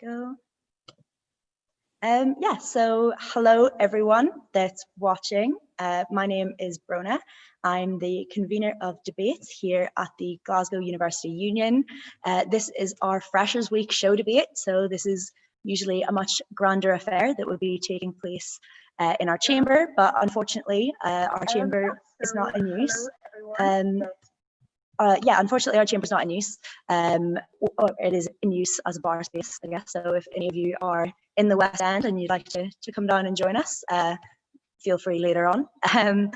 go. Yeah, so hello everyone that's watching. My name is Brona. I'm the convener of debates here at the Glasgow University Union. This is our Freshers Week show debate, so this is usually a much grander affair that would be taking place in our chamber, but unfortunately our chamber is not in use. Yeah, unfortunately our chamber is not in use, or it is in use as a bar space, I guess. So if any of you are in the West End and you'd like to come down and join us, feel free later on. So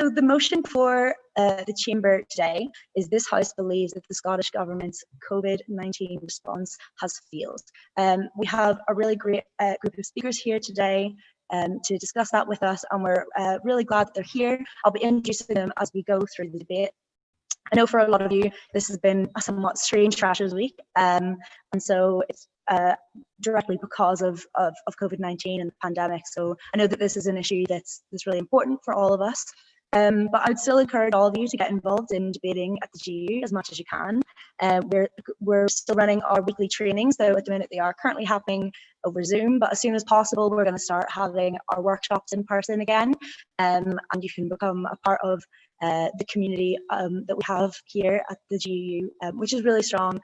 the motion for the chamber today is this House believes that the Scottish Government's COVID-19 response has failed. We have a really great group of speakers here today to discuss that with us, and we're really glad that they're here. I'll be introducing them as we go through the debate. I know for a lot of you this has been a somewhat strange Freshers Week, and so it's directly because of COVID-19 and the pandemic. So I know that this is an issue that's really important for all of us. But I'd still encourage all of you to get involved in debating at the GU as much as you can. We're still running our weekly trainings, though at the minute they are currently happening over Zoom, but as soon as possible we're going to start having our workshops in person again, and you can become a part of the community that we have here at the GU, which is really strong.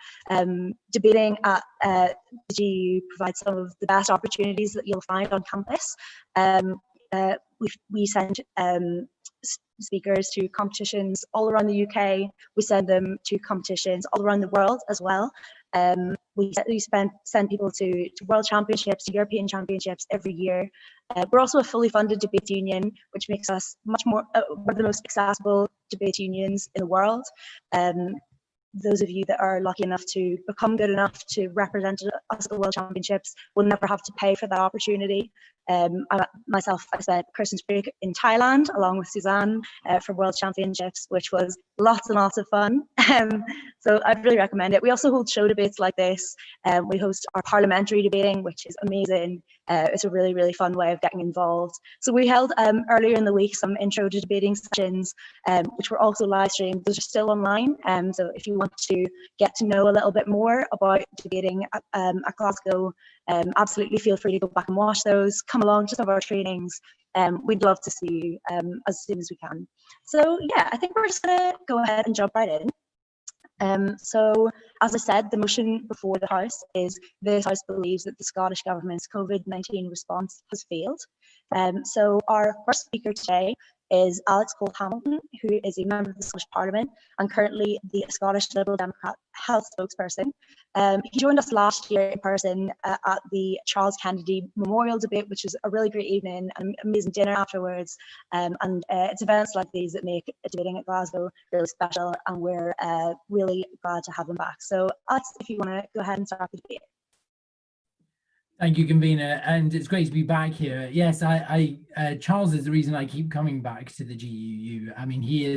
Debating at the GU provides some of the best opportunities that you'll find on campus. We send speakers to competitions all around the UK. We send them to competitions all around the world as well. We send people to World Championships, to European Championships every year. We're also a fully funded debate union, which makes us much more one of the most accessible debate unions in the world. Those of you that are lucky enough to become good enough to represent us at the World Championships will never have to pay for that opportunity. I spent Christmas break in Thailand along with Suzanne for World Championships, which was lots and lots of fun. So I'd really recommend it. We also hold show debates like this. We host our parliamentary debating, which is amazing. It's a really, really fun way of getting involved. So we held earlier in the week some intro to debating sessions, which were also live streamed. Those are still online. So if you want to get to know a little bit more about debating at Glasgow, absolutely feel free to go back and watch those. Come along to some of our trainings. We'd love to see you as soon as we can. So yeah, I think we're just gonna go ahead and jump right in. So as I said, the motion before the House is this House believes that the Scottish Government's COVID-19 response has failed. So our first speaker today is Alex Cole-Hamilton, who is a member of the Scottish Parliament and currently the Scottish Liberal Democrat health spokesperson. He joined us last year in person at the Charles Kennedy Memorial Debate, which was a really great evening, an amazing dinner afterwards. It's events like these that make debating at Glasgow really special, and we're really glad to have him back. So Alex, if you want to go ahead and start the debate. Thank you, convener, and it's great to be back here. Yes, Charles is the reason I keep coming back to the GUU. I mean, he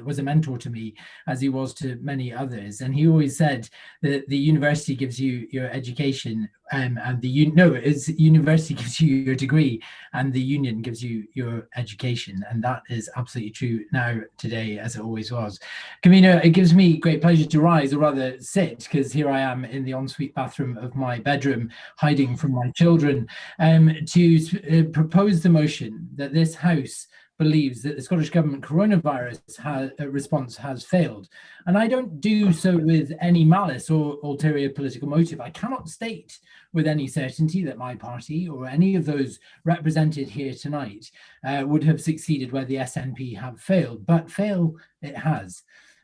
was a mentor to me, as he was to many others, and he always said that the university gives you your education, and university gives you your degree, and the union gives you your education, and that is absolutely true now today, as it always was. Convener, it gives me great pleasure to rise, or rather sit, because here I am in the ensuite bathroom of my bedroom, hiding from my children, to propose the motion that this House believes that the Scottish Government coronavirus response has failed. And I don't do so with any malice or ulterior political motive. I cannot state with any certainty that my party or any of those represented here tonight would have succeeded where the SNP have failed, but fail it has.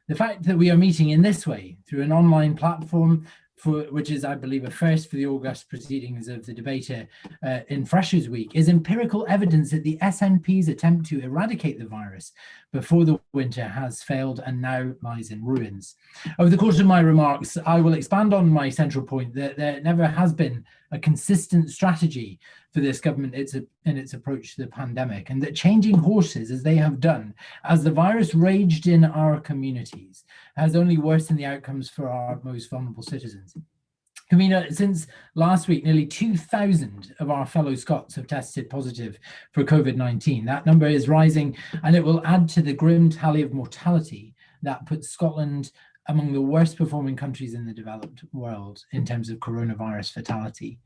The fact that we are meeting in this way through an online platform, which is, I believe, a first for the August proceedings of the debater in Freshers Week, is empirical evidence that the SNP's attempt to eradicate the virus before the winter has failed and now lies in ruins. Over the course of my remarks, I will expand on my central point that there never has been a consistent strategy for this government in its approach to the pandemic, and that changing horses as they have done as the virus raged in our communities has only worsened the outcomes for our most vulnerable citizens. Convener, since last week, nearly 2,000 of our fellow Scots have tested positive for COVID-19. That number is rising, and it will add to the grim tally of mortality that puts Scotland among the worst performing countries in the developed world in terms of coronavirus fatality.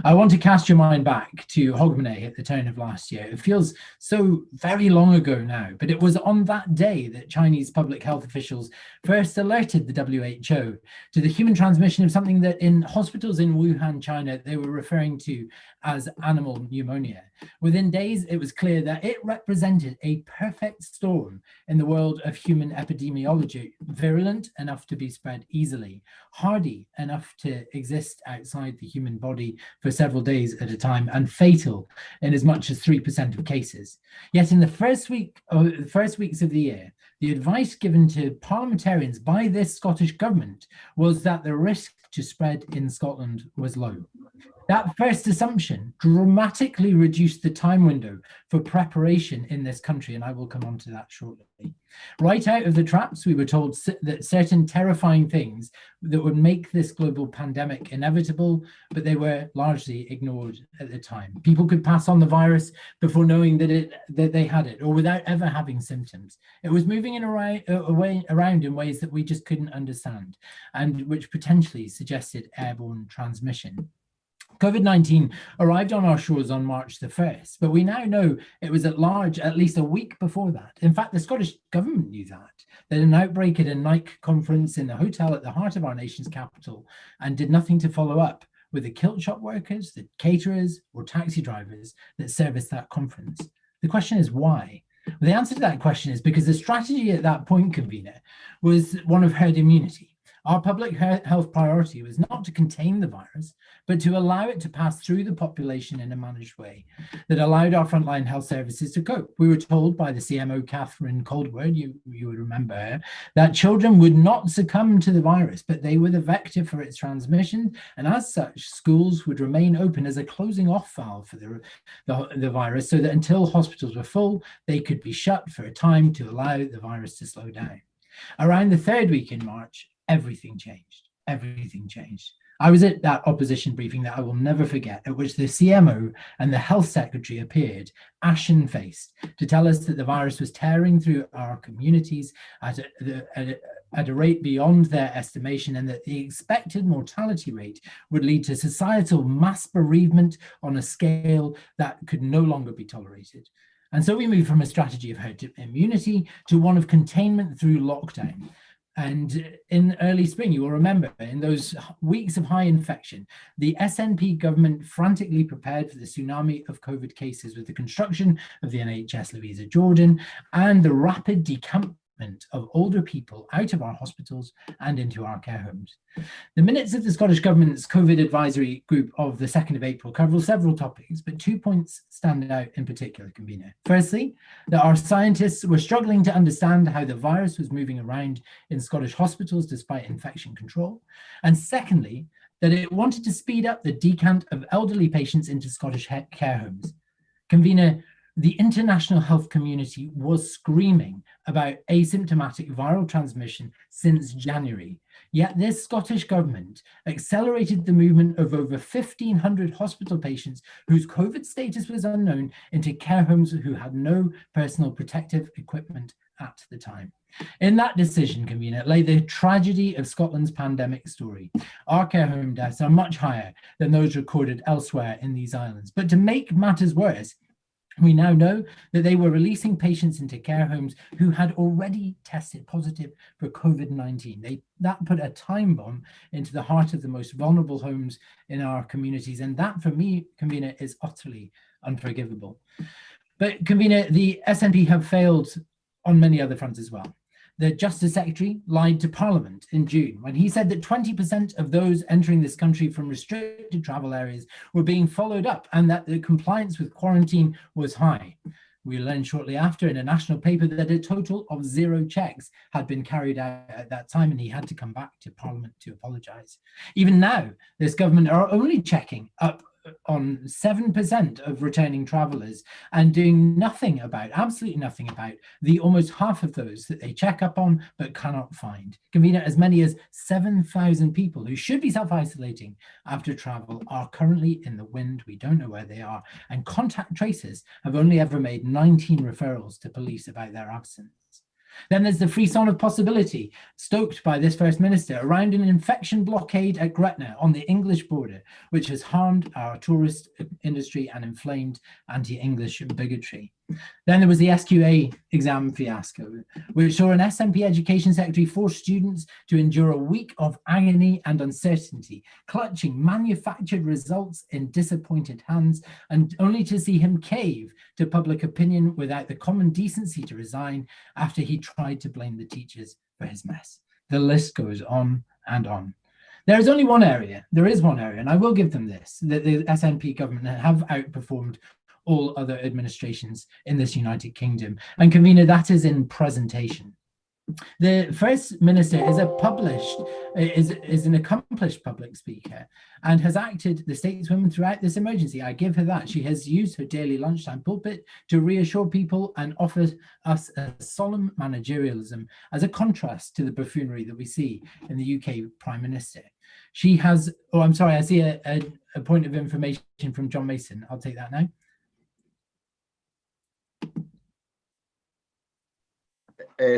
I want to cast your mind back to Hogmanay at the turn of last year. It feels so very long ago now, but it was on that day that Chinese public health officials first alerted the WHO to the human transmission of something that in hospitals in Wuhan, China, they were referring to as animal pneumonia. Within days, it was clear that it represented a perfect storm in the world of human epidemiology, virulent enough to be spread easily, hardy enough to exist outside the human body for several days at a time, and fatal in as much as 3% of cases. Yet in the first weeks of the year, the advice given to parliamentarians by this Scottish government was that the risk to spread in Scotland was low. That first assumption dramatically reduced the time window for preparation in this country, and I will come on to that shortly. Right out of the traps, we were told that certain terrifying things that would make this global pandemic inevitable, but they were largely ignored at the time. People could pass on the virus before knowing that they had it, or without ever having symptoms. It was moving around in ways that we just couldn't understand, and which potentially suggested airborne transmission. COVID-19 arrived on our shores on March the 1st, but we now know it was at large at least a week before that. In fact, the Scottish government knew that an outbreak at a Nike conference in the hotel at the heart of our nation's capital, and did nothing to follow up with the kilt shop workers, the caterers, or taxi drivers that serviced that conference. The question is why? Well, the answer to that question is because the strategy at that point, convener, was one of herd immunity. Our public health priority was not to contain the virus, but to allow it to pass through the population in a managed way that allowed our frontline health services to cope. We were told by the CMO, Catherine Coldward, you would remember her, that children would not succumb to the virus, but they were the vector for its transmission. And as such, schools would remain open as a closing off valve for the virus, so that until hospitals were full, they could be shut for a time to allow the virus to slow down. Around the third week in March, everything changed. Everything changed. I was at that opposition briefing that I will never forget, at which the CMO and the health secretary appeared ashen-faced to tell us that the virus was tearing through our communities at a rate beyond their estimation, and that the expected mortality rate would lead to societal mass bereavement on a scale that could no longer be tolerated. And so we moved from a strategy of herd immunity to one of containment through lockdown. And in early spring, you will remember, in those weeks of high infection, the SNP government frantically prepared for the tsunami of COVID cases with the construction of the NHS Louisa Jordan and the rapid decampment of older people out of our hospitals and into our care homes. The minutes of the Scottish Government's COVID advisory group of the 2nd of April cover several topics, but 2 points stand out in particular, convener. Firstly, that our scientists were struggling to understand how the virus was moving around in Scottish hospitals despite infection control. And secondly, that it wanted to speed up the decant of elderly patients into Scottish care homes. Convener, the international health community was screaming about asymptomatic viral transmission since January. Yet this Scottish government accelerated the movement of over 1,500 hospital patients whose COVID status was unknown into care homes who had no personal protective equipment at the time. In that decision, convener, lay the tragedy of Scotland's pandemic story. Our care home deaths are much higher than those recorded elsewhere in these islands. But to make matters worse, we now know that they were releasing patients into care homes who had already tested positive for COVID-19. That put a time bomb into the heart of the most vulnerable homes in our communities. And that, for me, convener, is utterly unforgivable. But convener, the SNP have failed on many other fronts as well. The Justice Secretary lied to Parliament in June when he said that 20% of those entering this country from restricted travel areas were being followed up and that the compliance with quarantine was high. We learned shortly after in a national paper that a total of 0 checks had been carried out at that time, and he had to come back to Parliament to apologise. Even now, this government are only checking up on 7% of returning travellers and doing nothing about, absolutely nothing about, the almost half of those that they check up on but cannot find. Convener, as many as 7,000 people who should be self-isolating after travel are currently in the wind. We don't know where they are, and contact tracers have only ever made 19 referrals to police about their absence. Then there's the frisson of possibility stoked by this First Minister around an infection blockade at Gretna on the English border, which has harmed our tourist industry and inflamed anti-English bigotry. Then there was the SQA exam fiasco, which saw an SNP Education Secretary force students to endure a week of agony and uncertainty, clutching manufactured results in disappointed hands, and only to see him cave to public opinion without the common decency to resign after he tried to blame the teachers for his mess. The list goes on and on. There is only one area, and I will give them this, that the SNP government have outperformed all other administrations in this United Kingdom. And convener, that is in presentation. The First Minister is an accomplished public speaker and has acted the stateswoman throughout this emergency. I give her that. She has used her daily lunchtime pulpit to reassure people and offer us a solemn managerialism as a contrast to the buffoonery that we see in the UK Prime Minister. She has, oh, I'm sorry, I see a point of information from John Mason. I'll take that now.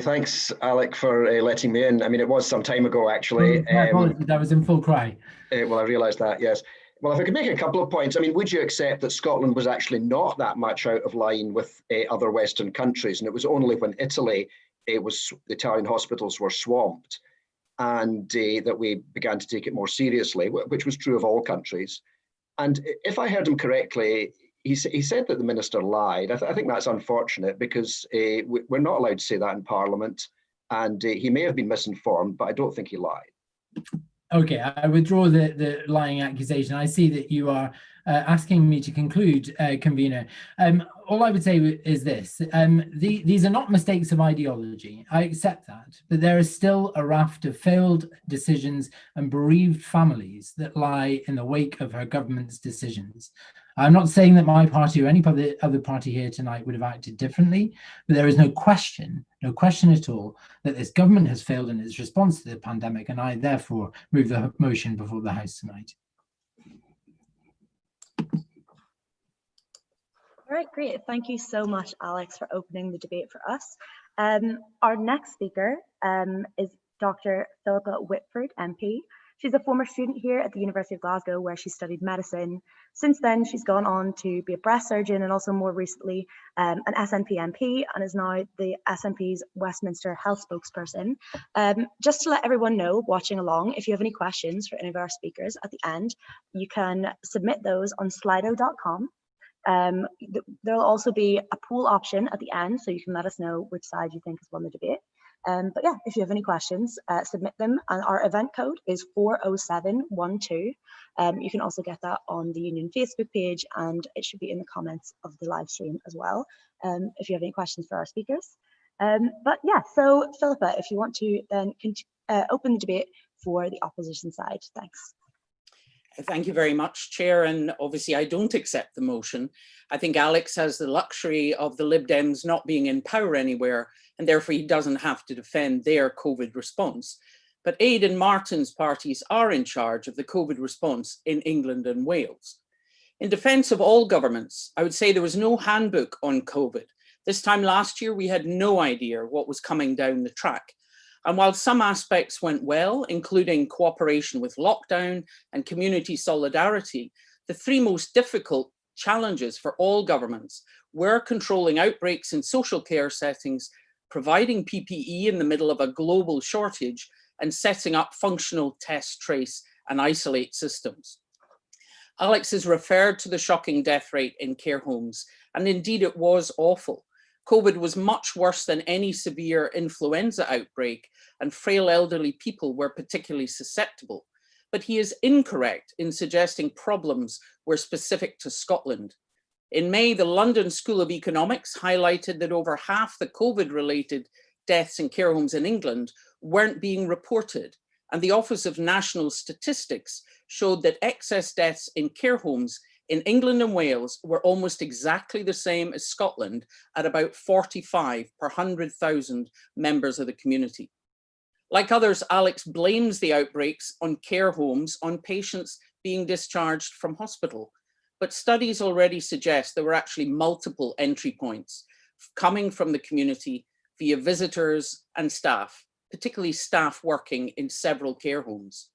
Thanks, Alec, for letting me in. I mean, it was some time ago, actually. My apologies, I was in full cry. Well, I realised that, yes. Well, if I could make a couple of points, I mean, would you accept that Scotland was actually not that much out of line with other Western countries? And it was only when Italy, the Italian hospitals were swamped, and that we began to take it more seriously, which was true of all countries. And if I heard him correctly, he said that the minister lied. I think that's unfortunate, because we're not allowed to say that in Parliament, and he may have been misinformed, but I don't think he lied. Okay, I withdraw the lying accusation. I see that you are asking me to conclude, convener. All I would say is this. These are not mistakes of ideology. I accept that, but there is still a raft of failed decisions and bereaved families that lie in the wake of her government's decisions. I'm not saying that my party or any other party here tonight would have acted differently, but there is no question at all that this government has failed in its response to the pandemic, and I therefore move the motion before the House tonight. All right, great. Thank you so much, Alex, for opening the debate for us. Our next speaker is Dr. Phillippa Whitford MP. She's a former student here at the University of Glasgow, where she studied medicine. Since then, she's gone on to be a breast surgeon and also more recently an SNP MP, and is now the SNP's Westminster Health spokesperson. Just to let everyone know watching along, if you have any questions for any of our speakers at the end, you can submit those on slido.com. There'll also be a poll option at the end, so you can let us know which side you think has won the debate. But yeah, if you have any questions, submit them, and our event code is 40712. You can also get that on the Union Facebook page, and it should be in the comments of the live stream as well, if you have any questions for our speakers. But yeah, so Phillippa, if you want to then open the debate for the opposition side. Thanks. Thank you very much, Chair, and obviously I don't accept the motion. I think Alex has the luxury of the Lib Dems not being in power anywhere, and therefore he doesn't have to defend their COVID response. But Ade and Martin's parties are in charge of the COVID response in England and Wales. In defence of all governments, I would say there was no handbook on COVID. This time last year, we had no idea what was coming down the track. And while some aspects went well, including cooperation with lockdown and community solidarity, the three most difficult challenges for all governments were controlling outbreaks in social care settings, providing PPE in the middle of a global shortage, and setting up functional test, trace, and isolate systems. Alex has referred to the shocking death rate in care homes, and indeed it was awful. COVID was much worse than any severe influenza outbreak, and frail elderly people were particularly susceptible. But he is incorrect in suggesting problems were specific to Scotland. In May, the London School of Economics highlighted that over half the COVID-related deaths in care homes in England weren't being reported, and the Office of National Statistics showed that excess deaths in care homes in England and Wales were almost exactly the same as Scotland at about 45 per 100,000 members of the community. Like others, Alex blames the outbreaks on care homes on patients being discharged from hospital. But studies already suggest there were actually multiple entry points coming from the community, via visitors and staff, particularly staff working in several care homes.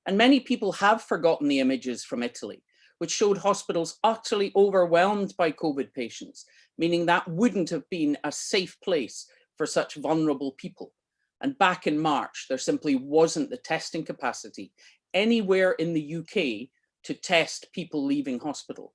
And many people have forgotten the images from Italy, which showed hospitals utterly overwhelmed by COVID patients, meaning that wouldn't have been a safe place for such vulnerable people. And back in March, there simply wasn't the testing capacity anywhere in the UK to test people leaving hospital.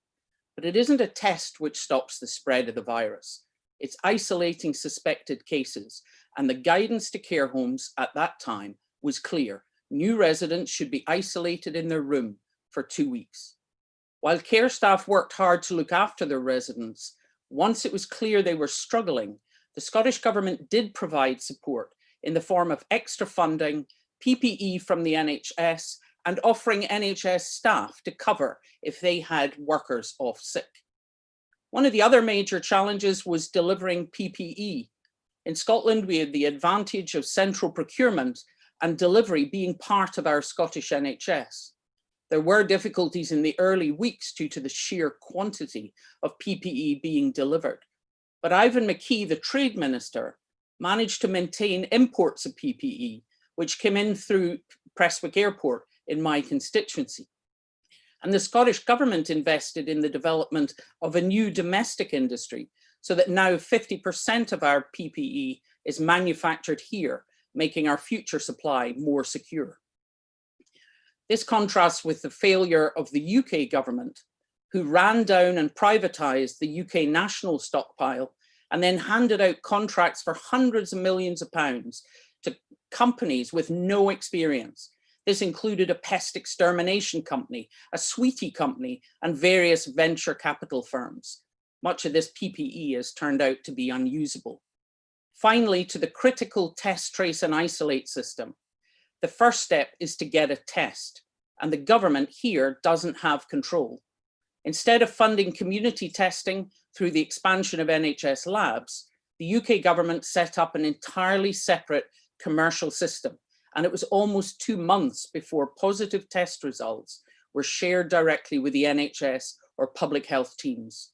But it isn't a test which stops the spread of the virus. It's isolating suspected cases, and the guidance to care homes at that time was clear. New residents should be isolated in their room for 2 weeks. While care staff worked hard to look after their residents, once it was clear they were struggling, the Scottish Government did provide support in the form of extra funding, PPE from the NHS, and offering NHS staff to cover if they had workers off sick. One of the other major challenges was delivering PPE. In Scotland, we had the advantage of central procurement and delivery being part of our Scottish NHS. There were difficulties in the early weeks due to the sheer quantity of PPE being delivered. But Ivan McKee, the Trade Minister, managed to maintain imports of PPE, which came in through Prestwick Airport in my constituency. And the Scottish Government invested in the development of a new domestic industry so that now 50% of our PPE is manufactured here, making our future supply more secure. This contrasts with the failure of the UK government, who ran down and privatised the UK national stockpile and then handed out contracts for hundreds of millions of pounds to companies with no experience. This included a pest extermination company, a sweetie company, and various venture capital firms. Much of this PPE has turned out to be unusable. Finally, to the critical test, trace, and isolate system. The first step is to get a test, and the government here doesn't have control. Instead of funding community testing through the expansion of NHS labs, the UK government set up an entirely separate commercial system, and it was almost 2 months before positive test results were shared directly with the NHS or public health teams.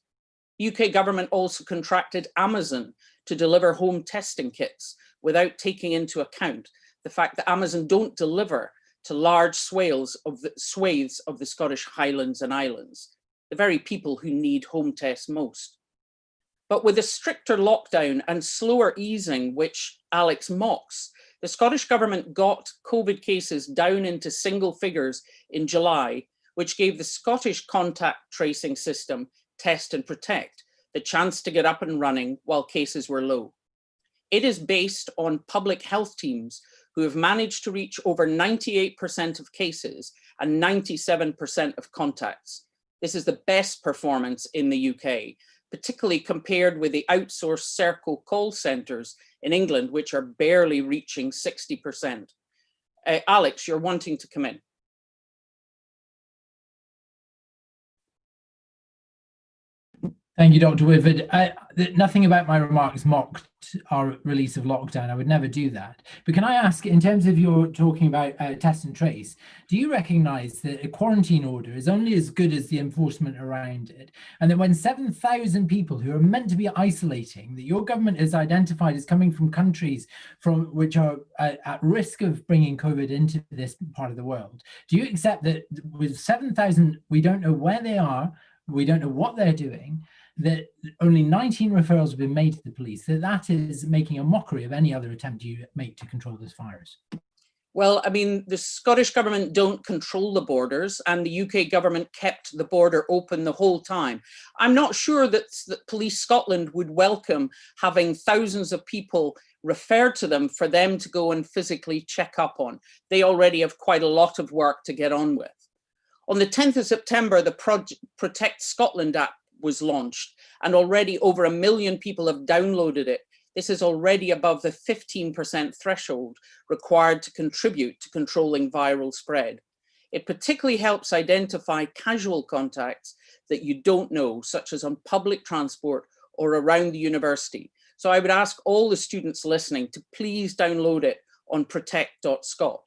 The UK government also contracted Amazon to deliver home testing kits without taking into account the fact that Amazon don't deliver to large swathes of the Scottish Highlands and Islands, the very people who need home tests most. But with a stricter lockdown and slower easing, which Alex mocks, the Scottish Government got COVID cases down into single figures in July, which gave the Scottish contact tracing system, Test and Protect, the chance to get up and running while cases were low. It is based on public health teams who have managed to reach over 98% of cases and 97% of contacts. This is the best performance in the UK, particularly compared with the outsourced Circle call centres in England, which are barely reaching 60%. Alex, you're wanting to come in. Thank you, Dr. Whitford. Nothing about my remarks mocked our release of lockdown. I would never do that. But can I ask, in terms of your talking about test and trace, do you recognise that a quarantine order is only as good as the enforcement around it? And that when 7,000 people who are meant to be isolating, that your government has identified as coming from countries which are at risk of bringing COVID into this part of the world, do you accept that with 7,000, we don't know where they are, we don't know what they're doing, that only 19 referrals have been made to the police, that is making a mockery of any other attempt you make to control this virus? Well, I mean, the Scottish Government don't control the borders, and the UK government kept the border open the whole time. I'm not sure that Police Scotland would welcome having thousands of people referred to them for them to go and physically check up on. They already have quite a lot of work to get on with. On the 10th of September, the Protect Scotland app was launched, and already over 1 million people have downloaded it. This is already above the 15% threshold required to contribute to controlling viral spread. It particularly helps identify casual contacts that you don't know, such as on public transport or around the university. So I would ask all the students listening to please download it on protect.scot.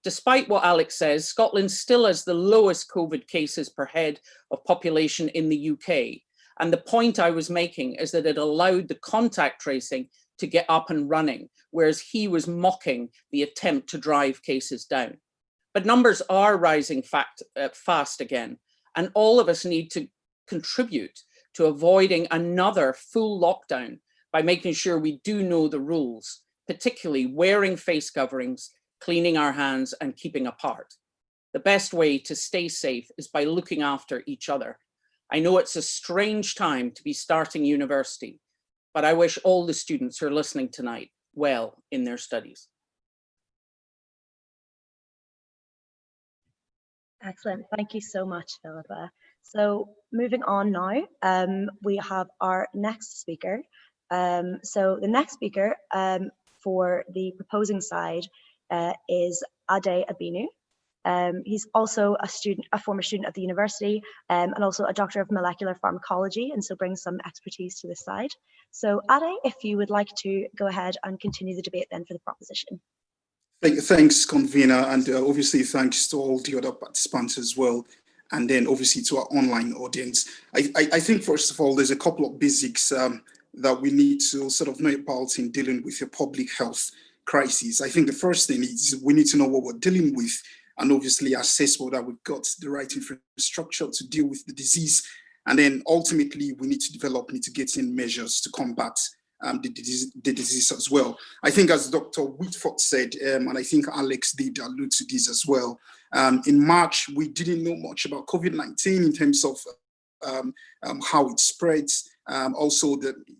Despite what Alex says, Scotland still has the lowest COVID cases per head of population in the UK. And the point I was making is that it allowed the contact tracing to get up and running, whereas he was mocking the attempt to drive cases down. But numbers are rising fast again, and all of us need to contribute to avoiding another full lockdown by making sure we do know the rules, particularly wearing face coverings, cleaning our hands, and keeping apart. The best way to stay safe is by looking after each other. I know it's a strange time to be starting university, but I wish all the students who are listening tonight well in their studies. Excellent. Thank you so much, Phillippa. So moving on now, we have our next speaker. So the next speaker for the proposing side is Ade Aibinu. He's also a former student at the university, and also a doctor of molecular pharmacology, and so brings some expertise to this side. So Ade, if you would like to go ahead and continue the debate then for the proposition. Thanks, convener, and obviously thanks to all the other participants as well, and then obviously to our online audience. I think first of all, there's a couple of basics that we need to sort of know about in dealing with a public health crisis. I think the first thing is we need to know what we're dealing with, and obviously assess whether we've got the right infrastructure to deal with the disease. And then ultimately, we need to develop mitigating measures to combat the disease as well. I think as Dr. Whitford said, and I think Alex did allude to this as well, in March, we didn't know much about COVID-19 in terms of how it spreads. Also,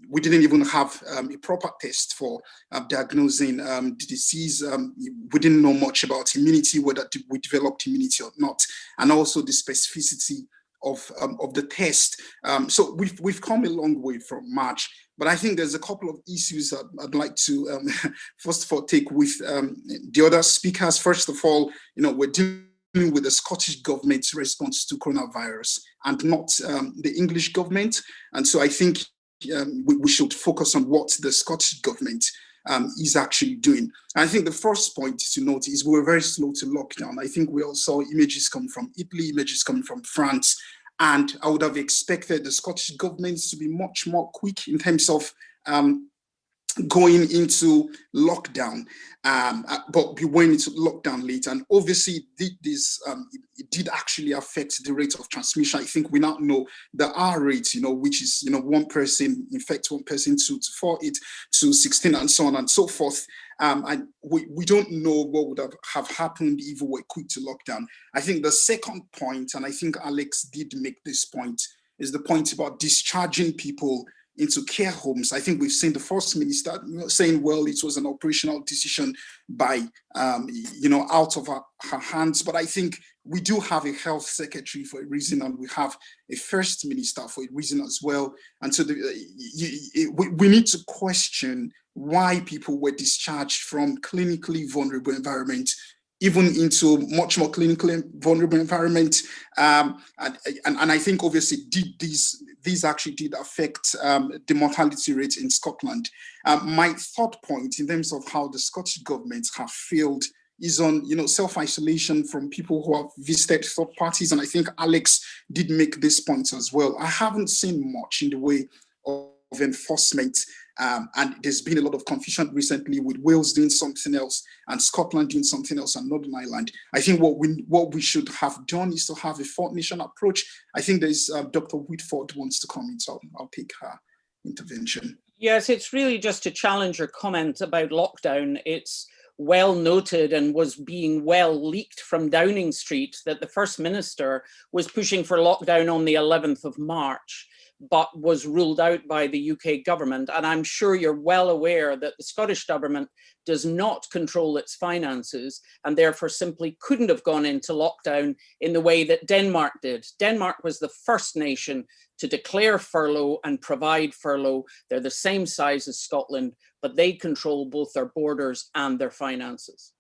we didn't even have a proper test for diagnosing the disease. We didn't know much about immunity, whether we developed immunity or not, and also the specificity of the test. So we've come a long way from March, but I think there's a couple of issues that I'd like to first of all take with the other speakers. First of all, we're dealing with the Scottish government's response to coronavirus and not the English government. And so I think we should focus on what the Scottish government is actually doing. And I think the first point to note is we were very slow to lock down. I think we all saw images coming from Italy, images coming from France, and I would have expected the Scottish government to be much more quick in terms of going into lockdown, but we went into lockdown late, and obviously it did actually affect the rate of transmission. I think we now know the R rate, which is one person infects one person to 48 to 16 and so on and so forth. And we don't know what would have happened if we were quick to lockdown. I think the second point, and I think Alex did make this point, is the point about discharging people into care homes. I think we've seen the First Minister saying, well, it was an operational decision by, out of her hands. But I think we do have a health secretary for a reason, and we have a First Minister for a reason as well. And so we need to question why people were discharged from clinically vulnerable environment even into much more clinically vulnerable environment. And I think obviously these actually did affect the mortality rate in Scotland. My third point in terms of how the Scottish government have failed is on self-isolation from people who have visited third parties. And I think Alex did make this point as well. I haven't seen much in the way of enforcement. And there's been a lot of confusion recently with Wales doing something else and Scotland doing something else and Northern Ireland. I think what we should have done is to have a fourth nation approach. I think there's Dr. Whitford wants to comment, so I'll take her intervention. Yes, it's really just to challenge your comment about lockdown. It's well noted and was being well leaked from Downing Street that the First Minister was pushing for lockdown on the 11th of March. But was ruled out by the UK government. And I'm sure you're well aware that the Scottish government does not control its finances and therefore simply couldn't have gone into lockdown in the way that Denmark did. Denmark was the first nation to declare furlough and provide furlough. They're the same size as Scotland, but they control both their borders and their finances.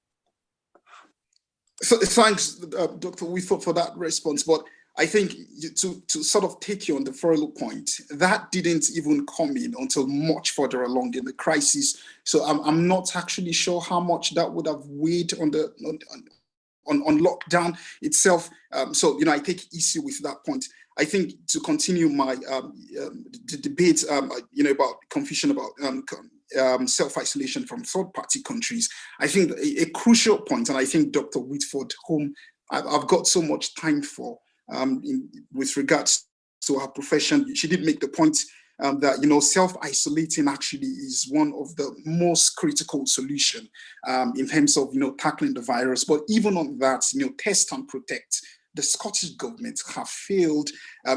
So, thanks, Dr. Whitford, for that response. But I think to sort of take you on the furlough point, that didn't even come in until much further along in the crisis. So I'm not actually sure how much that would have weighed on the on lockdown itself. So I take issue with that point. I think to continue my the debate, about confusion about self-isolation from third-party countries. I think a crucial point, and I think Dr. Whitford, whom I've got so much time for with regards to her profession, she did make the point that, you know, self-isolating actually is one of the most critical solution in terms of, you know, tackling the virus. But even on that, you know, test and protect, the Scottish government have failed.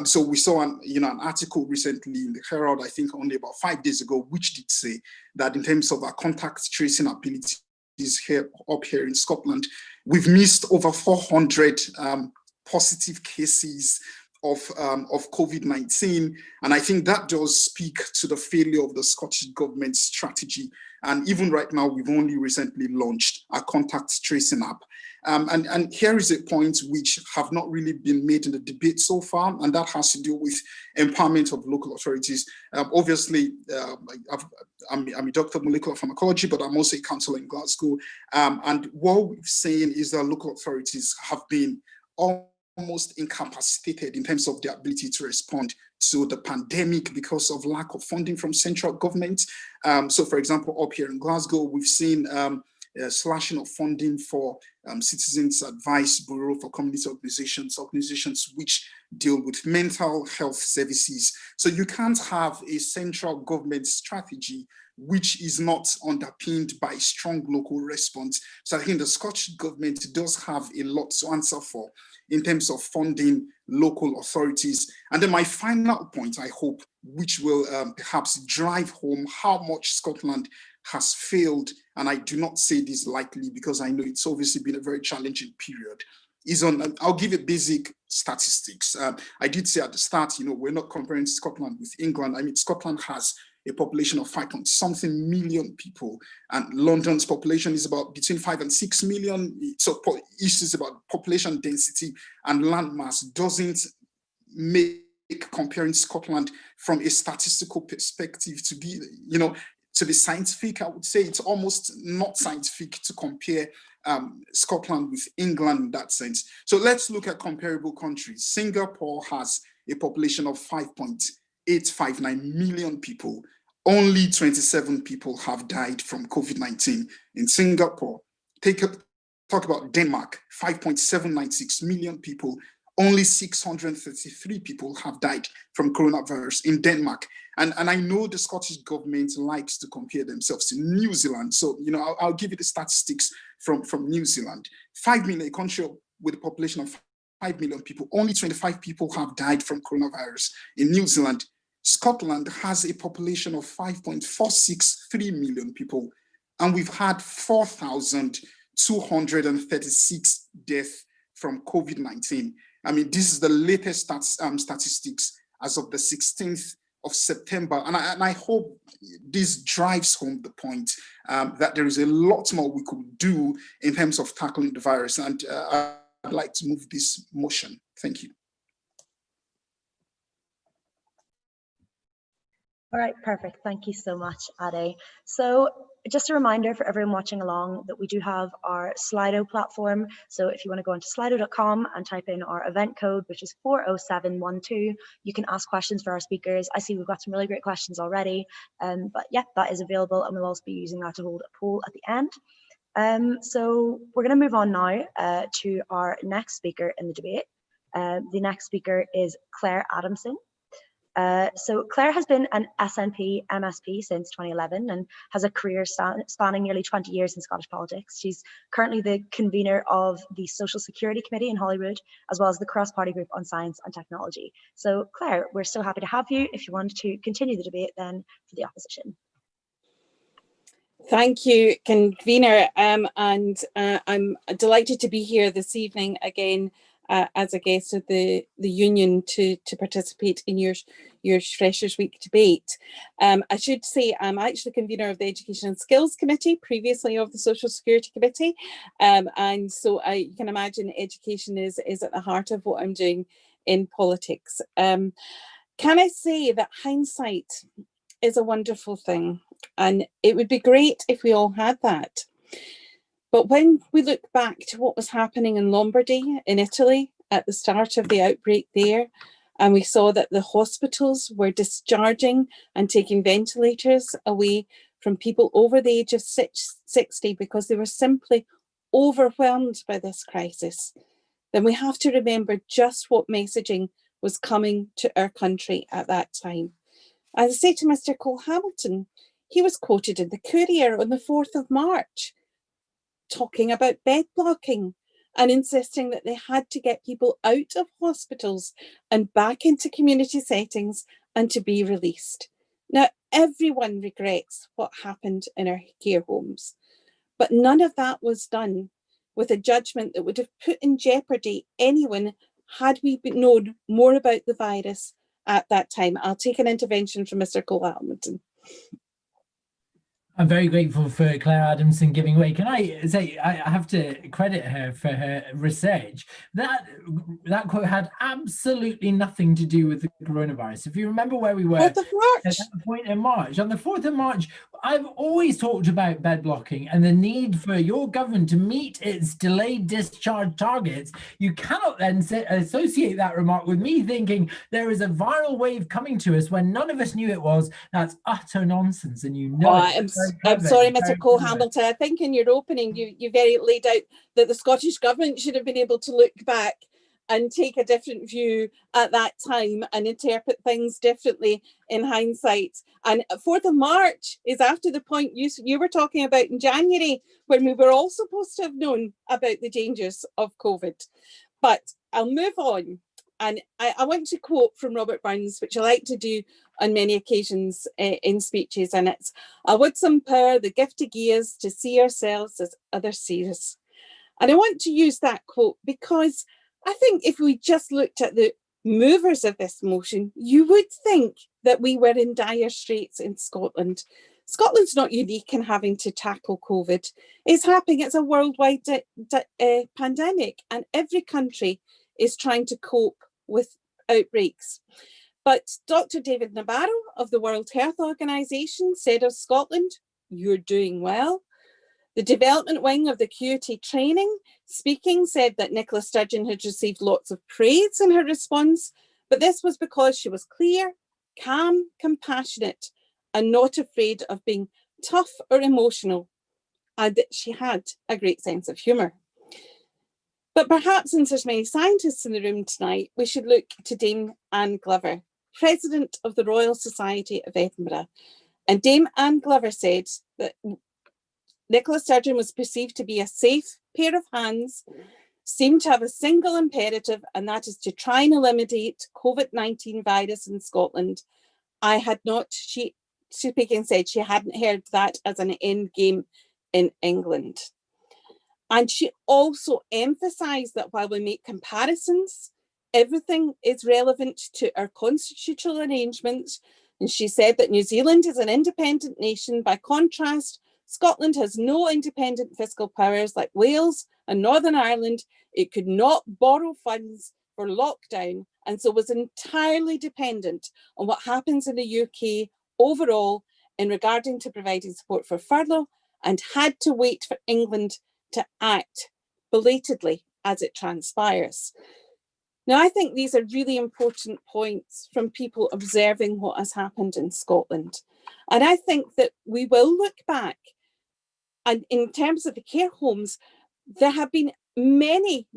So we saw an article recently in the Herald, I think only about 5 days ago, which did say that in terms of our contact tracing abilities here in Scotland, we've missed over 400 positive cases of COVID-19. And I think that does speak to the failure of the Scottish government's strategy. And even right now, we've only recently launched a contact tracing app. And here is a point which have not really been made in the debate so far, and that has to do with empowerment of local authorities. Obviously, I'm a doctor of molecular pharmacology, but I'm also a councillor in Glasgow. And what we've seen is that local authorities have been almost incapacitated in terms of their ability to respond to the pandemic because of lack of funding from central government. So, for example, up here in Glasgow, we've seen slashing of funding for Citizens Advice Bureau for community organizations which deal with mental health services. So you can't have a central government strategy which is not underpinned by strong local response. So I think the Scottish government does have a lot to answer for in terms of funding local authorities. And then my final point, I hope, which will perhaps drive home how much Scotland has failed, and I do not say this lightly because I know it's obviously been a very challenging period, is on, I'll give you basic statistics. I did say at the start, you know, we're not comparing Scotland with England. I mean, Scotland has a population of 5-something million people, and London's population is about between 5 and 6 million. So issues about population density and landmass doesn't make comparing Scotland from a statistical perspective to be, you know, to be scientific. I would say it's almost not scientific to compare Scotland with England in that sense. So let's look at comparable countries. Singapore has a population of 5.859 million people. Only 27 people have died from COVID-19 in Singapore. Talk about Denmark, 5.796 million people. Only 633 people have died from coronavirus in Denmark. And I know the Scottish government likes to compare themselves to New Zealand. So, you know, I'll give you the statistics from New Zealand. 5 million, a country with a population of 5 million people, only 25 people have died from coronavirus in New Zealand. Scotland has a population of 5.463 million people, and we've had 4,236 deaths from COVID-19. I mean, this is the latest statistics as of the 16th of September. And I hope this drives home the point that there is a lot more we could do in terms of tackling the virus. And I'd like to move this motion. Thank you. All right, perfect. Thank you so much, Ade. So just a reminder for everyone watching along that we do have our Slido platform. So if you want to go into slido.com and type in our event code, which is 40712, you can ask questions for our speakers. I see we've got some really great questions already, but yeah, that is available, and we'll also be using that to hold a poll at the end. So we're going to move on now to our next speaker in the debate. The next speaker is Clare Adamson. So Clare has been an SNP MSP since 2011 and has a career spanning nearly 20 years in Scottish politics. She's currently the convener of the Social Security Committee in Holyrood, as well as the cross-party group on science and technology. So Clare, we're so happy to have you. If you want to continue the debate then for the opposition. Thank you, convener, and I'm delighted to be here this evening again as a guest of the union to participate in your Freshers' Week debate. I should say I'm actually convener of the Education and Skills Committee, previously of the Social Security Committee, and so you can imagine education is at the heart of what I'm doing in politics. Can I say that hindsight is a wonderful thing, and it would be great if we all had that. But when we look back to what was happening in Lombardy, in Italy, at the start of the outbreak there, and we saw that the hospitals were discharging and taking ventilators away from people over the age of 60 because they were simply overwhelmed by this crisis, then we have to remember just what messaging was coming to our country at that time. As I say to Mr. Cole-Hamilton, he was quoted in the Courier on the 4th of March, talking about bed blocking and insisting that they had to get people out of hospitals and back into community settings and to be released. Now, everyone regrets what happened in our care homes, but none of that was done with a judgment that would have put in jeopardy anyone had we known more about the virus at that time. I'll take an intervention from Mr. Cole-Hamilton. I'm very grateful for Clare Adamson giving way. Can I say, I have to credit her for her research. That quote had absolutely nothing to do with the coronavirus. If you remember where we were at that point in March, on the 4th of March, I've always talked about bed blocking and the need for your government to meet its delayed discharge targets. You cannot then associate that remark with me thinking there is a viral wave coming to us when none of us knew it was. That's utter nonsense, and you know I'm sorry, Mr. Cole-Hamilton. I think in your opening, you very laid out that the Scottish Government should have been able to look back and take a different view at that time and interpret things differently in hindsight. And 4th of March is after the point you were talking about in January, when we were all supposed to have known about the dangers of COVID. But I'll move on. And I want to quote from Robert Burns, which I like to do on many occasions in speeches, and it's, "I would some power, the gift to gie us, to see ourselves as others see us." And I want to use that quote because I think if we just looked at the movers of this motion, you would think that we were in dire straits in Scotland. Scotland's not unique in having to tackle COVID. It's happening, it's a worldwide pandemic, and every country is trying to cope with outbreaks. But Dr. David Nabarro of the World Health Organization said of Scotland, "You're doing well." The development wing of the QT training speaking said that Nicola Sturgeon had received lots of praise in her response, but this was because she was clear, calm, compassionate, and not afraid of being tough or emotional, and that she had a great sense of humour. But perhaps since there's many scientists in the room tonight, we should look to Dame Anne Glover, President of the Royal Society of Edinburgh. And Dame Anne Glover said that Nicola Sturgeon was perceived to be a safe pair of hands, seemed to have a single imperative, and that is to try and eliminate COVID-19 virus in Scotland. I had not, she speaking said she hadn't heard that as an end game in England. And she also emphasised that while we make comparisons, everything is relevant to our constitutional arrangements. And she said that New Zealand is an independent nation. By contrast, Scotland has no independent fiscal powers like Wales and Northern Ireland. It could not borrow funds for lockdown, and so was entirely dependent on what happens in the UK overall in regarding to providing support for furlough, and had to wait for England to act belatedly as it transpires. Now, I think these are really important points from people observing what has happened in Scotland. And I think that we will look back, and in terms of the care homes, there have been many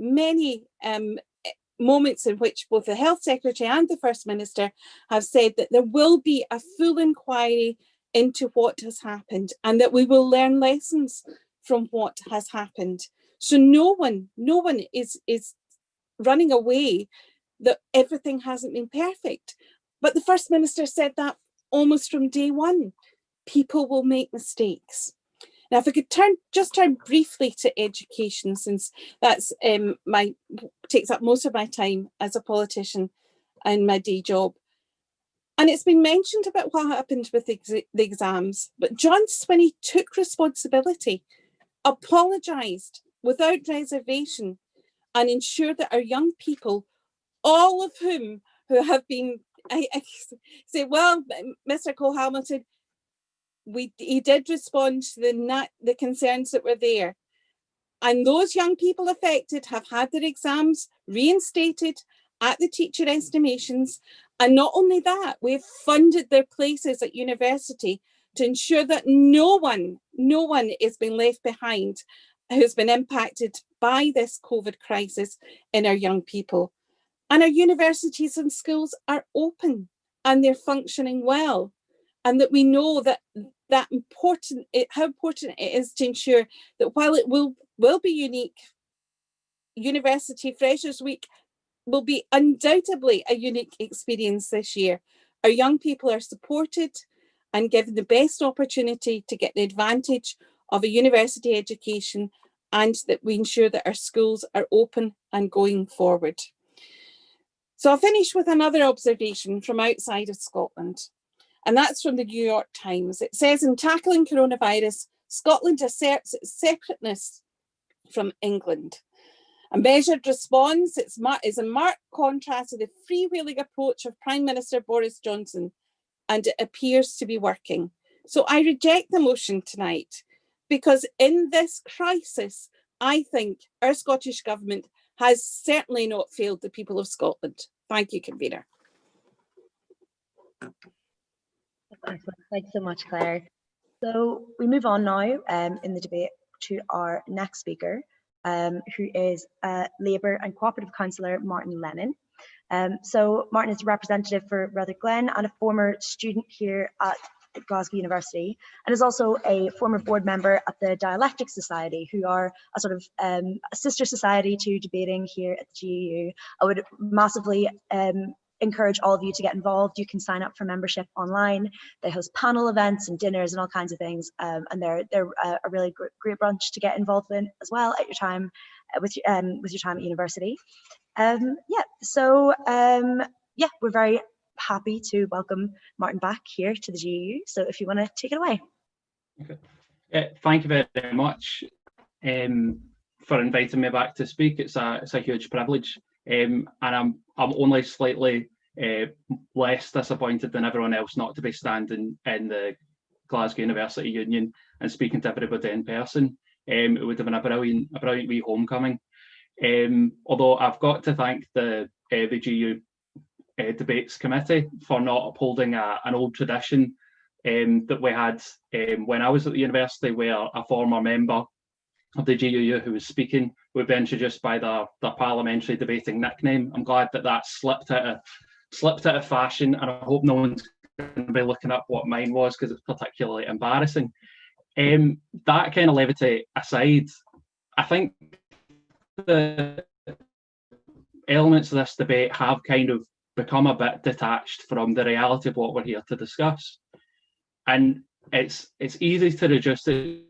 moments in which both the Health Secretary and the First Minister have said that there will be a full inquiry into what has happened and that we will learn lessons from what has happened. So no one is running away that everything hasn't been perfect. But the First Minister said that almost from day one. People will make mistakes. Now, if I could turn briefly to education, since that's takes up most of my time as a politician and my day job. And it's been mentioned about what happened with the exams, but John Swinney took responsibility, apologised without reservation, and ensured that our young people, all of whom who have been, I say, well, Mr. Cole-Hamilton, he did respond to the concerns that were there. And those young people affected have had their exams reinstated at the teacher estimations. And not only that, we've funded their places at university to ensure that no one is being left behind who's been impacted by this COVID crisis in our young people. And our universities and schools are open and they're functioning well. And that we know that how important it is to ensure that while it will be unique, University Freshers' Week will be undoubtedly a unique experience this year. Our young people are supported and given the best opportunity to get the advantage of a university education, and that we ensure that our schools are open and going forward. So I'll finish with another observation from outside of Scotland, and that's from the New York Times. It says, in tackling coronavirus, Scotland asserts its separateness from England. A measured response is in marked contrast to the freewheeling approach of Prime Minister Boris Johnson, and it appears to be working. So I reject the motion tonight, because in this crisis, I think our Scottish Government has certainly not failed the people of Scotland. Thank you, Convener. Excellent. Thanks so much, Claire. So we move on now in the debate to our next speaker, who is Labour and Cooperative Councillor Martin Lennon. So Martin is a representative for Rutherglen and a former student here at Glasgow University, and is also a former board member at the Dialectic Society, who are a sort of a sister society to debating here at the GUU. I would massively encourage all of you to get involved. You can sign up for membership online. They host panel events and dinners and all kinds of things, and they're a really great bunch to get involved in as well at your time with your time at university. Yeah, we're very happy to welcome Martin back here to the GUU. So if you want to take it away. Okay. Thank you very much for inviting me back to speak. It's a huge privilege, and I'm only slightly less disappointed than everyone else not to be standing in the Glasgow University Union and speaking to everybody in person. It would have been a brilliant wee homecoming. Although I've got to thank the GU Debates Committee for not upholding an old tradition that we had when I was at the university, where a former member of the GUU who was speaking would be introduced by their parliamentary debating nickname. I'm glad that slipped out of fashion, and I hope no one's going to be looking up what mine was, because it's particularly embarrassing. That kind of levity aside, I think the elements of this debate have kind of become a bit detached from the reality of what we're here to discuss, and it's easy to reduce it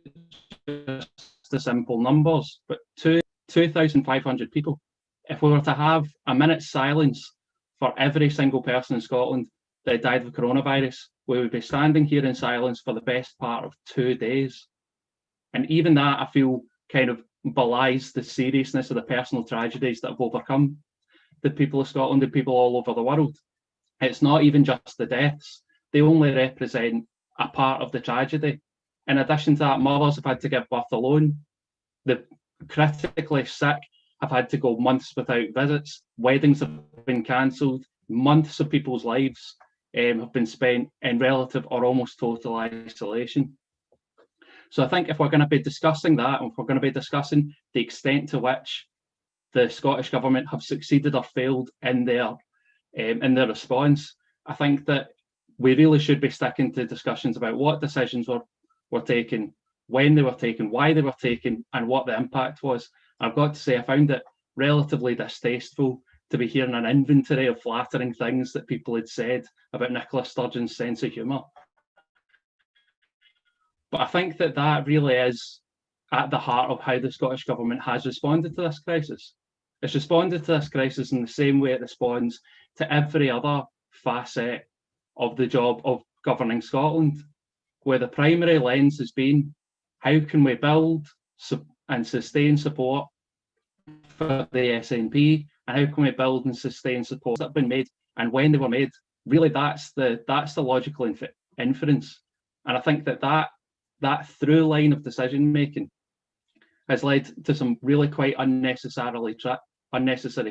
to simple numbers, but 2,500 people. If we were to have a minute's silence for every single person in Scotland that died of coronavirus, we would be standing here in silence for the best part of 2 days. And even that, I feel, kind of belies the seriousness of the personal tragedies that have overcome the people of Scotland and people all over the world. It's not even just the deaths. They only represent a part of the tragedy. In addition to that, mothers have had to give birth alone. The critically sick have had to go months without visits. Weddings have been cancelled. Months of people's lives have been spent in relative or almost total isolation. So I think if we're going to be discussing that, and if we're going to be discussing the extent to which the Scottish Government have succeeded or failed in their response, I think that we really should be sticking to discussions about what decisions were taken, when they were taken, why they were taken, and what the impact was. I've got to say, I found it relatively distasteful to be hearing an inventory of flattering things that people had said about Nicola Sturgeon's sense of humour. But I think that really is at the heart of how the Scottish Government has responded to this crisis. It's responded to this crisis in the same way it responds to every other facet of the job of governing Scotland, where the primary lens has been, how can we build and sustain support for the SNP, and how can we build and sustain support that have been made, and when they were made. Really, that's the logical inference. And I think that through line of decision making has led to some really quite unnecessary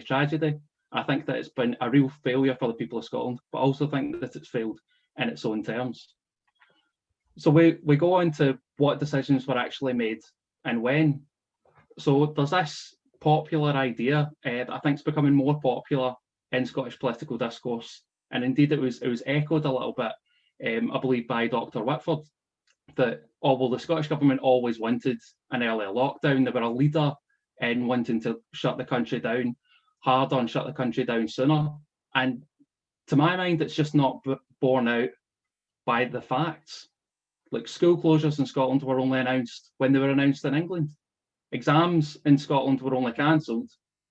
tragedy. I think that it's been a real failure for the people of Scotland, but I also think that it's failed in its own terms. So we go on to what decisions were actually made and when. So there's this popular idea that I think is becoming more popular in Scottish political discourse, and indeed it was echoed a little bit, I believe, by Dr. Whitford, that although the Scottish Government always wanted an earlier lockdown, they were a leader in wanting to shut the country down, hard on shut the country down sooner. And to my mind, it's just not borne out by the facts. Like, school closures in Scotland were only announced when they were announced in England. Exams in Scotland were only cancelled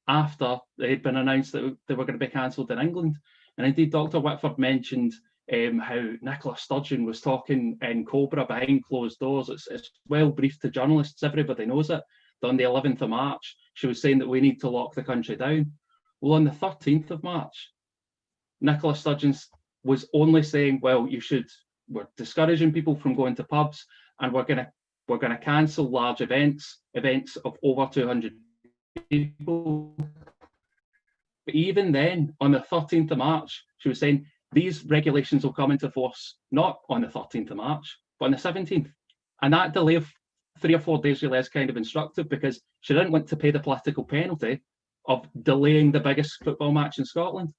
after they had been announced that they were going to be cancelled in England. And indeed, Dr. Whitford mentioned how Nicola Sturgeon was talking in Cobra behind closed doors. It's well briefed to journalists, everybody knows it. That on the 11th of March, she was saying that we need to lock the country down. Well, on the 13th of March, Nicola Sturgeon was only saying, well, we're discouraging people from going to pubs, and we're going to cancel large events of over 200 people. But even then, on the 13th of March, she was saying these regulations will come into force not on the 13th of March, but on the 17th. And that delay of 3 or 4 days really is kind of instructive, because she didn't want to pay the political penalty of delaying the biggest football match in Scotland.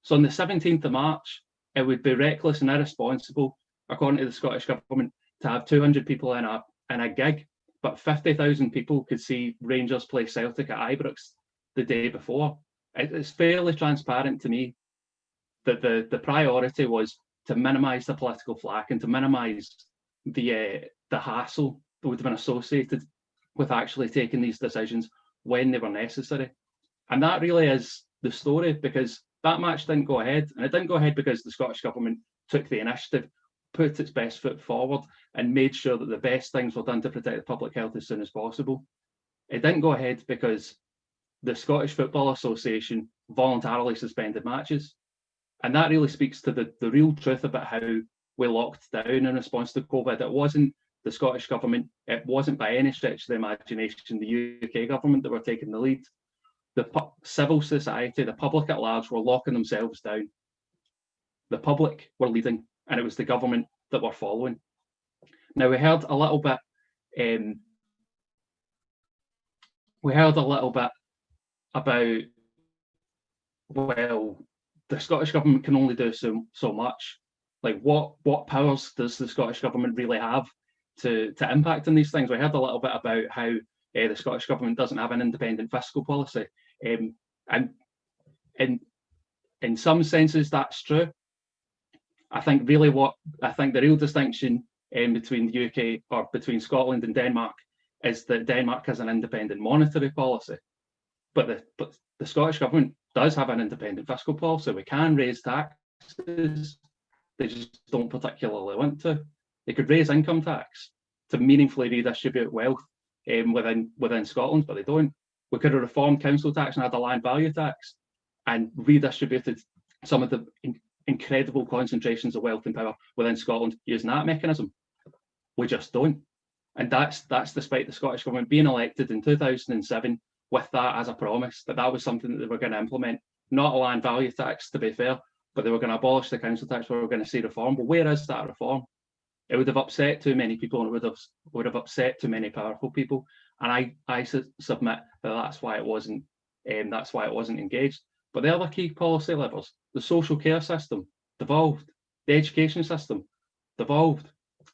So on the 17th of March, it would be reckless and irresponsible, according to the Scottish Government, to have 200 people in a gig, but 50,000 people could see Rangers play Celtic at Ibrox the day before. It's fairly transparent to me that the priority was to minimise the political flak and to minimise the hassle that would have been associated with actually taking these decisions when they were necessary. And that really is the story, because that match didn't go ahead, and it didn't go ahead because the Scottish Government took the initiative, put its best foot forward, and made sure that the best things were done to protect the public health as soon as possible. It didn't go ahead because the Scottish Football Association voluntarily suspended matches. And that really speaks to the real truth about how we locked down in response to COVID. It wasn't the Scottish Government, it wasn't by any stretch of the imagination the UK Government that were taking the lead. The civil society, the public at large, were locking themselves down. The public were leading, and it was the government that were following. Now, we heard a little bit about, well, the Scottish Government can only do so much. Like, what powers does the Scottish Government really have to impact on these things? We heard a little bit about how the Scottish Government doesn't have an independent fiscal policy. And in some senses, that's true. I think really the real distinction between the UK, or between Scotland and Denmark, is that Denmark has an independent monetary policy, but the Scottish Government does have an independent fiscal policy. We can raise taxes, they just don't particularly want to. They could raise income tax to meaningfully redistribute wealth within Scotland, but they don't. We could have reformed council tax and had a land value tax and redistributed some of the incredible concentrations of wealth and power within Scotland using that mechanism. We just don't. And that's despite the Scottish Government being elected in 2007 with that as a promise, that was something that they were going to implement. Not a land value tax, to be fair, but they were going to abolish the council tax. We were going to see reform. But where is that reform? It would have upset too many people, and it would have upset too many powerful people. And I submit that that's why it wasn't engaged. But the other key policy levers, the social care system, devolved. The education system, devolved.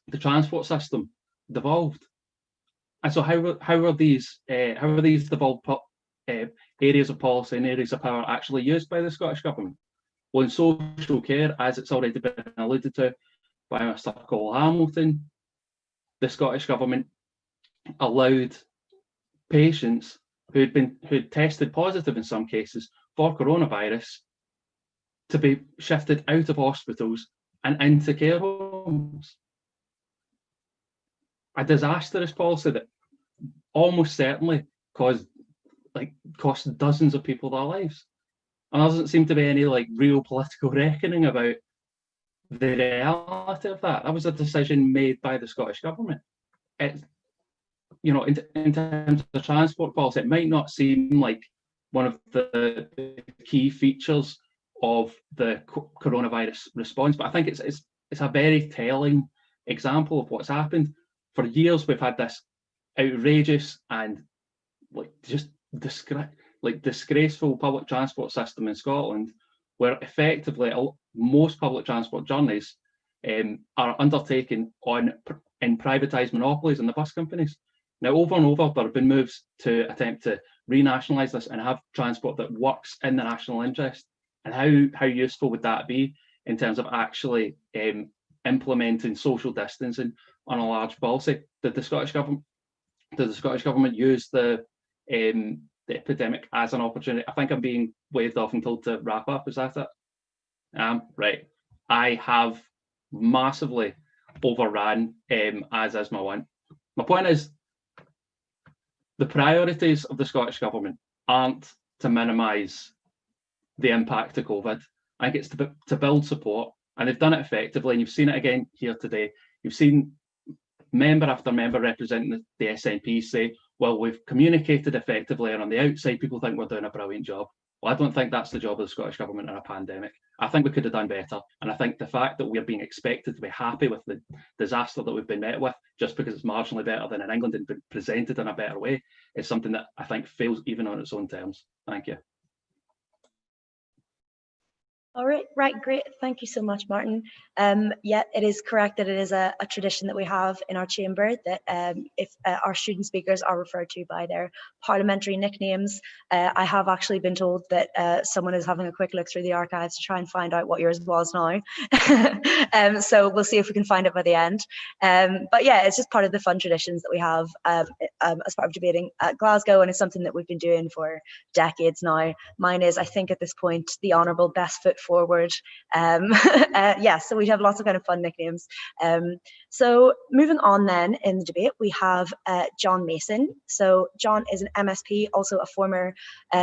The transport system, devolved. And so how are these devolved areas of policy and areas of power actually used by the Scottish Government? Well, in social care, as it's already been alluded to by Mr. Cole-Hamilton, the Scottish Government allowed patients who'd tested positive in some cases for coronavirus to be shifted out of hospitals and into care homes. A disastrous policy that almost certainly cost dozens of people their lives. And there doesn't seem to be any real political reckoning about the reality of that. That was a decision made by the Scottish Government. In terms of the transport policy, it might not seem like one of the key features of the coronavirus response, but I think it's a very telling example of what's happened. For years, we've had this outrageous and like just disgraceful public transport system in Scotland, where effectively most public transport journeys are undertaken in privatised monopolies in the bus companies. Now, over and over, there have been moves to attempt to renationalise this and have transport that works in the national interest. And how useful would that be in terms of actually implementing social distancing on a large policy? Did the Scottish government use the epidemic as an opportunity? I think I'm being waved off and told to wrap up. Is that it? Right. I have massively overran, as is my want. My point is, the priorities of the Scottish government aren't to minimise the impact of COVID. I think it's to build support, and they've done it effectively, and you've seen it again here today. You've seen member after member representing the SNP say, well, we've communicated effectively, and on the outside, people think we're doing a brilliant job. Well, I don't think that's the job of the Scottish government in a pandemic. I think we could have done better. And I think the fact that we're being expected to be happy with the disaster that we've been met with, just because it's marginally better than in England and been presented in a better way, is something that I think fails even on its own terms. Thank you. All right, great. Thank you so much, Martin. Yeah, it is correct that it is a tradition that we have in our chamber that if our student speakers are referred to by their parliamentary nicknames. I have actually been told that someone is having a quick look through the archives to try and find out what yours was now. So we'll see if we can find it by the end. But yeah, it's just part of the fun traditions that we have as part of debating at Glasgow, and it's something that we've been doing for decades now. Mine is, I think at this point, the Honourable Best Foot Forward. Yeah, so we have lots of kind of fun nicknames. So moving on then in the debate, we have John Mason. So John is an MSP, also a former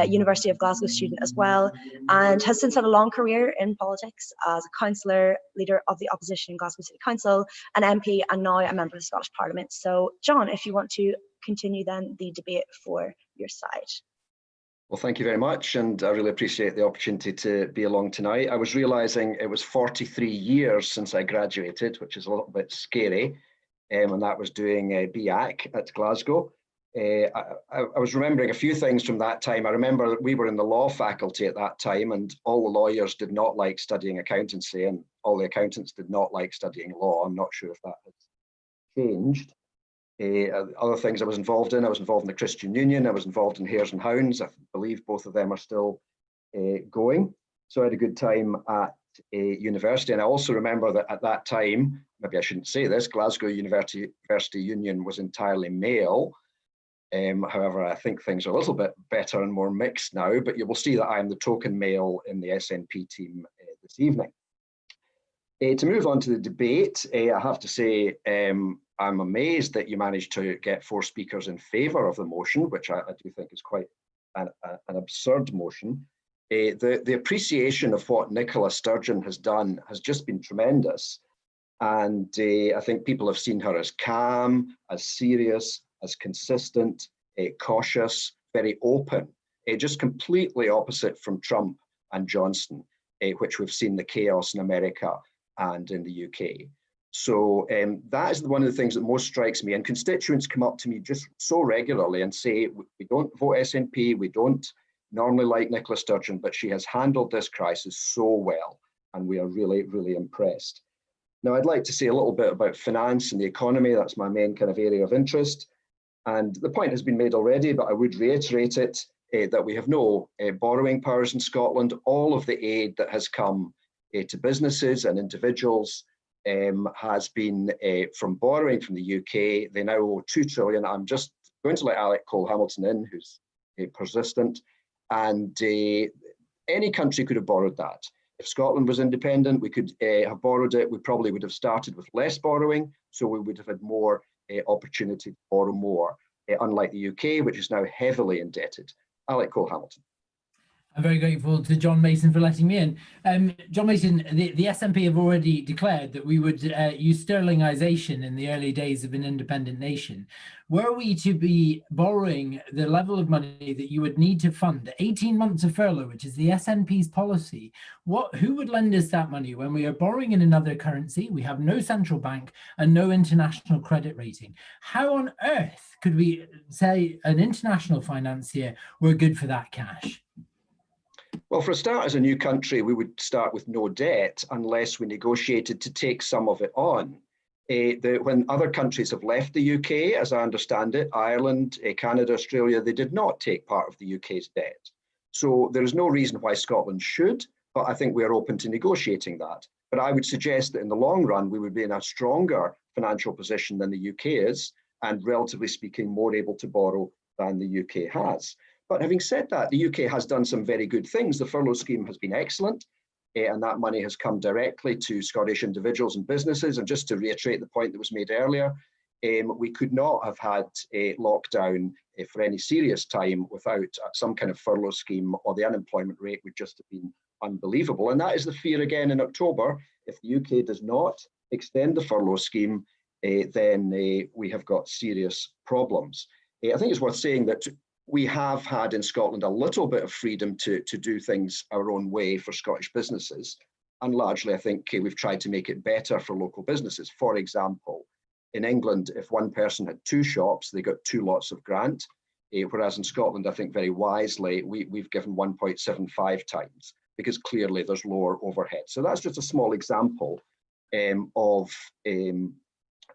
University of Glasgow student as well, and has since had a long career in politics as a councillor, leader of the opposition in Glasgow City Council, an MP, and now a member of the Scottish Parliament. So John, if you want to continue then the debate for your side. Well, thank you very much, and I really appreciate the opportunity to be along tonight. I was realising it was 43 years since I graduated, which is a little bit scary, and that was doing BAc at Glasgow. I was remembering a few things from that time. I remember that we were in the law faculty at that time, and all the lawyers did not like studying accountancy, and all the accountants did not like studying law. I'm not sure if that has changed. Other things I was involved in the Christian Union, I was involved in Hares and Hounds. I believe both of them are still going. So I had a good time at university. And I also remember that at that time, maybe I shouldn't say this, Glasgow University Union was entirely male. However, I think things are a little bit better and more mixed now, but you will see that I am the token male in the SNP team this evening. To move on to the debate, I have to say, I'm amazed that you managed to get 4 speakers in favour of the motion, which I do think is quite an absurd motion. The appreciation of what Nicola Sturgeon has done has just been tremendous. And I think people have seen her as calm, as serious, as consistent, cautious, very open, just completely opposite from Trump and Johnson, which we've seen the chaos in America and in the UK. So that is one of the things that most strikes me, and constituents come up to me just so regularly and say, we don't vote SNP, we don't normally like Nicola Sturgeon, but she has handled this crisis so well, and we are really, really impressed. Now, I'd like to say a little bit about finance and the economy. That's my main kind of area of interest. And the point has been made already, but I would reiterate it, that we have no borrowing powers in Scotland. All of the aid that has come to businesses and individuals has been from borrowing from the UK. They now owe 2 trillion. I'm just going to let Alex Cole-Hamilton in, who's persistent, and any country could have borrowed that. If Scotland was independent, we could have borrowed it. We probably would have started with less borrowing, so we would have had more opportunity to borrow more, unlike the UK, which is now heavily indebted. Alex Cole-Hamilton. I'm very grateful to John Mason for letting me in. John Mason, the SNP have already declared that we would use sterlingization in the early days of an independent nation. Were we to be borrowing the level of money that you would need to fund 18 months of furlough, which is the SNP's policy, who would lend us that money when we are borrowing in another currency, we have no central bank and no international credit rating? How on earth could we say an international financier were good for that cash? Well, for a start, as a new country, we would start with no debt unless we negotiated to take some of it on. When other countries have left the UK, as I understand it, Ireland, Canada, Australia, they did not take part of the UK's debt. So there is no reason why Scotland should, but I think we are open to negotiating that. But I would suggest that in the long run, we would be in a stronger financial position than the UK is, and relatively speaking, more able to borrow than the UK has. But having said that, the UK has done some very good things. The furlough scheme has been excellent, and that money has come directly to Scottish individuals and businesses. And just to reiterate the point that was made earlier, we could not have had a lockdown for any serious time without some kind of furlough scheme, or the unemployment rate would just have been unbelievable. And that is the fear again in October. If the UK does not extend the furlough scheme, then we have got serious problems. I think it's worth saying that we have had in Scotland a little bit of freedom to do things our own way for Scottish businesses. And largely, I think we've tried to make it better for local businesses. For example, in England, if one person had 2 shops, they got 2 lots of grant. Whereas in Scotland, I think very wisely, we've given 1.75 times, because clearly there's lower overhead. So that's just a small example of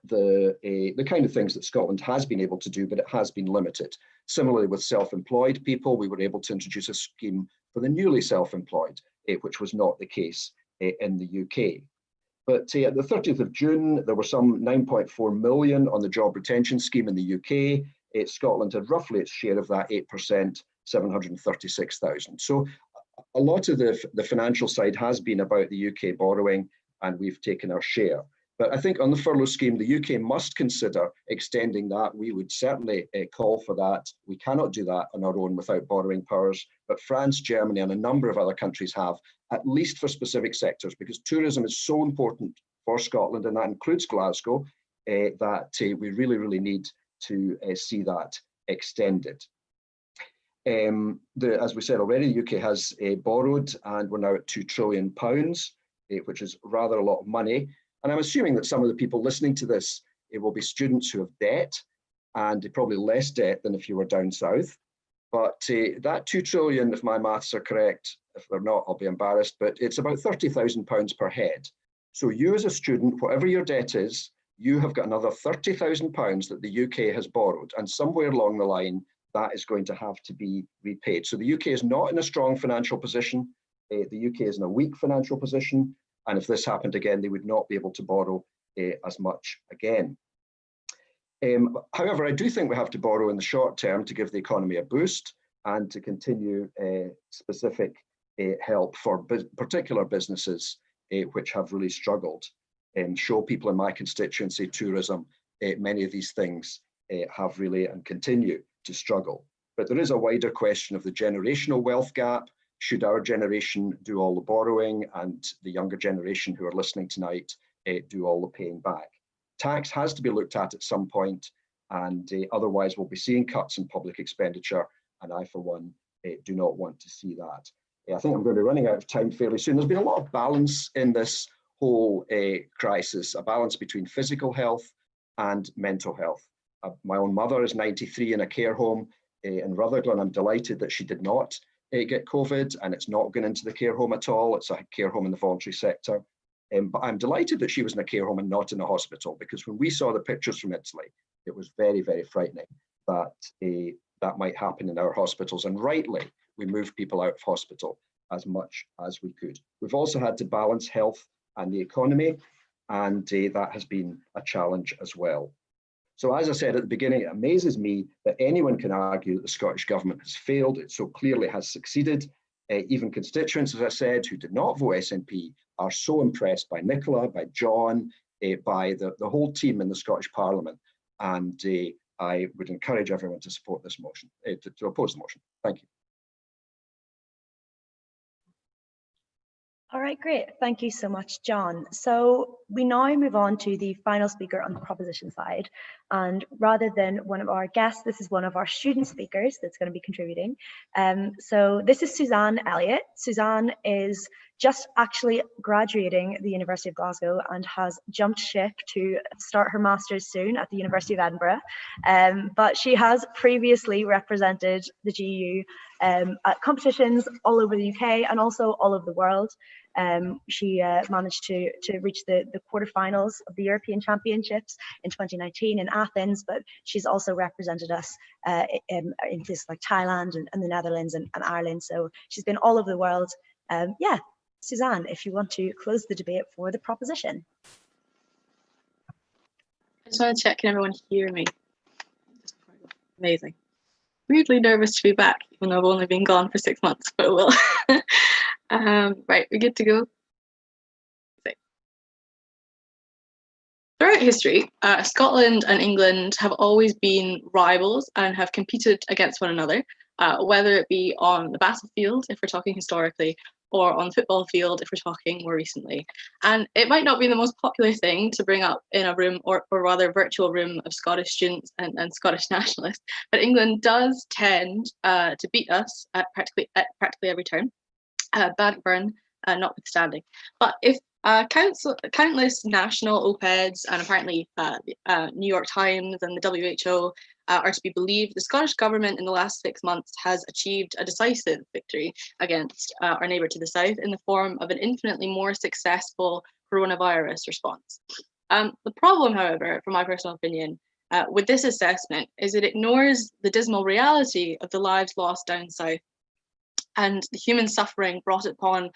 the kind of things that Scotland has been able to do, but it has been limited. Similarly, with self-employed people, we were able to introduce a scheme for the newly self-employed, which was not the case in the UK. But at the 30th of June, there were some 9.4 million on the job retention scheme in the UK. Scotland had roughly its share of that, 8%, 736,000. So a lot of the financial side has been about the UK borrowing, and we've taken our share. But I think on the furlough scheme, the UK must consider extending that. We would certainly call for that. We cannot do that on our own without borrowing powers, but France, Germany, and a number of other countries have, at least for specific sectors, because tourism is so important for Scotland, and that includes Glasgow, that we really, really need to see that extended. As we said already, the UK has borrowed, and we're now at £2 trillion, which is rather a lot of money. And I'm assuming that some of the people listening to this, it will be students who have debt, and probably less debt than if you were down south. But that £2 trillion, if my maths are correct, if they're not, I'll be embarrassed, but it's about £30,000 per head. So you as a student, whatever your debt is, you have got another £30,000 that the UK has borrowed, and somewhere along the line, that is going to have to be repaid. So the UK is not in a strong financial position. The UK is in a weak financial position. And if this happened again, they would not be able to borrow as much again. However, I do think we have to borrow in the short term to give the economy a boost, and to continue specific help for particular businesses which have really struggled. Show people in my constituency, tourism, many of these things have really and continue to struggle. But there is a wider question of the generational wealth gap. Should our generation do all the borrowing, and the younger generation who are listening tonight do all the paying back? Tax has to be looked at some point, and otherwise we'll be seeing cuts in public expenditure, and I, for one, do not want to see that. I think I'm going to be running out of time fairly soon. There's been a lot of balance in this whole crisis, a balance between physical health and mental health. My own mother is 93 in a care home in Rutherglen. I'm delighted that she did not get COVID, and it's not going into the care home at all. It's a care home in the voluntary sector. But I'm delighted that she was in a care home and not in a hospital, because when we saw the pictures from Italy, it was very, very frightening that that might happen in our hospitals. And rightly, we moved people out of hospital as much as we could. We've also had to balance health and the economy, and that has been a challenge as well. So as I said at the beginning, it amazes me that anyone can argue that the Scottish Government has failed. It so clearly has succeeded. Even constituents, as I said, who did not vote SNP are so impressed by Nicola, by John, by the whole team in the Scottish Parliament. And I would encourage everyone to support this motion, to oppose the motion. Thank you. All right, great. Thank you so much, John. So we now move on to the final speaker on the proposition side. And rather than one of our guests, this is one of our student speakers that's going to be contributing. So this is Suzanne Elliott. Suzanne is just actually graduating the University of Glasgow and has jumped ship to start her master's soon at the University of Edinburgh. But she has previously represented the GU at competitions all over the UK and also all over the world. She managed to reach the quarterfinals of the European Championships in 2019 in Athens, but she's also represented us in places like Thailand and the Netherlands and Ireland. So she's been all over the world. Yeah, Suzanne, if you want to close the debate for the proposition. I just want to check, can everyone hear me? Amazing. Weirdly nervous to be back, even though I've only been gone for 6 months, but it will. Right, we're good to go. Throughout history, Scotland and England have always been rivals and have competed against one another, whether it be on the battlefield, if we're talking historically, or on the football field, if we're talking more recently. And it might not be the most popular thing to bring up in a room, or rather virtual room of Scottish students and Scottish nationalists, but England does tend to beat us at practically every turn, Bannockburn notwithstanding. But if countless national op-eds and apparently New York Times and the WHO are to be believed, the Scottish government in the last 6 months has achieved a decisive victory against our neighbour to the south in the form of an infinitely more successful coronavirus response. The problem, however, from my personal opinion, with this assessment is it ignores the dismal reality of the lives lost down south and the human suffering brought upon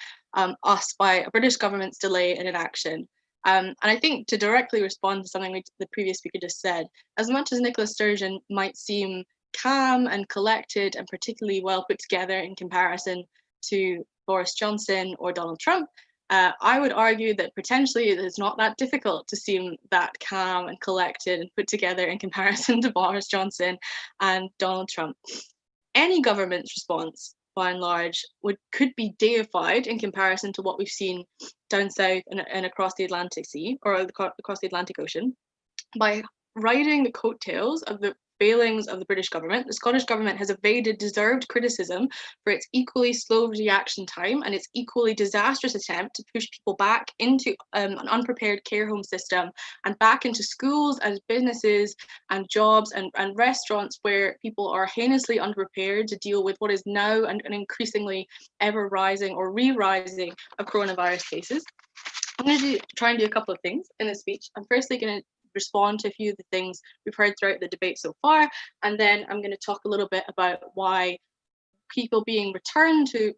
us by a British government's delay in inaction. And I think to directly respond to something the previous speaker just said, as much as Nicola Sturgeon might seem calm and collected and particularly well put together in comparison to Boris Johnson or Donald Trump, I would argue that potentially it is not that difficult to seem that calm and collected and put together in comparison to Boris Johnson and Donald Trump. Any government's response, by and large, could be deified in comparison to what we've seen down south and across the Atlantic Sea, or across the Atlantic Ocean, by riding the coattails of the failings of the British government. The Scottish government has evaded deserved criticism for its equally slow reaction time and its equally disastrous attempt to push people back into an unprepared care home system and back into schools and businesses and jobs and restaurants where people are heinously unprepared to deal with what is now an increasingly ever rising or re-rising of coronavirus cases. I'm going to try and do a couple of things in this speech. I'm firstly going to respond to a few of the things we've heard throughout the debate so far, and then I'm going to talk a little bit about why people being returned to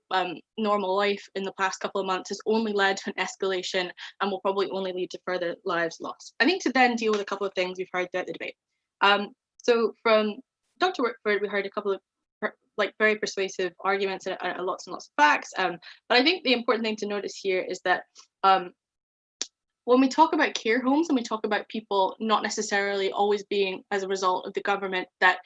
normal life in the past couple of months has only led to an escalation and will probably only lead to further lives lost. I think to then deal with a couple of things we've heard throughout the debate. So from Dr. Whitford, we heard a couple of very persuasive arguments and lots of facts, but I think the important thing to notice here is that when we talk about care homes and we talk about people not necessarily always being as a result of the government, that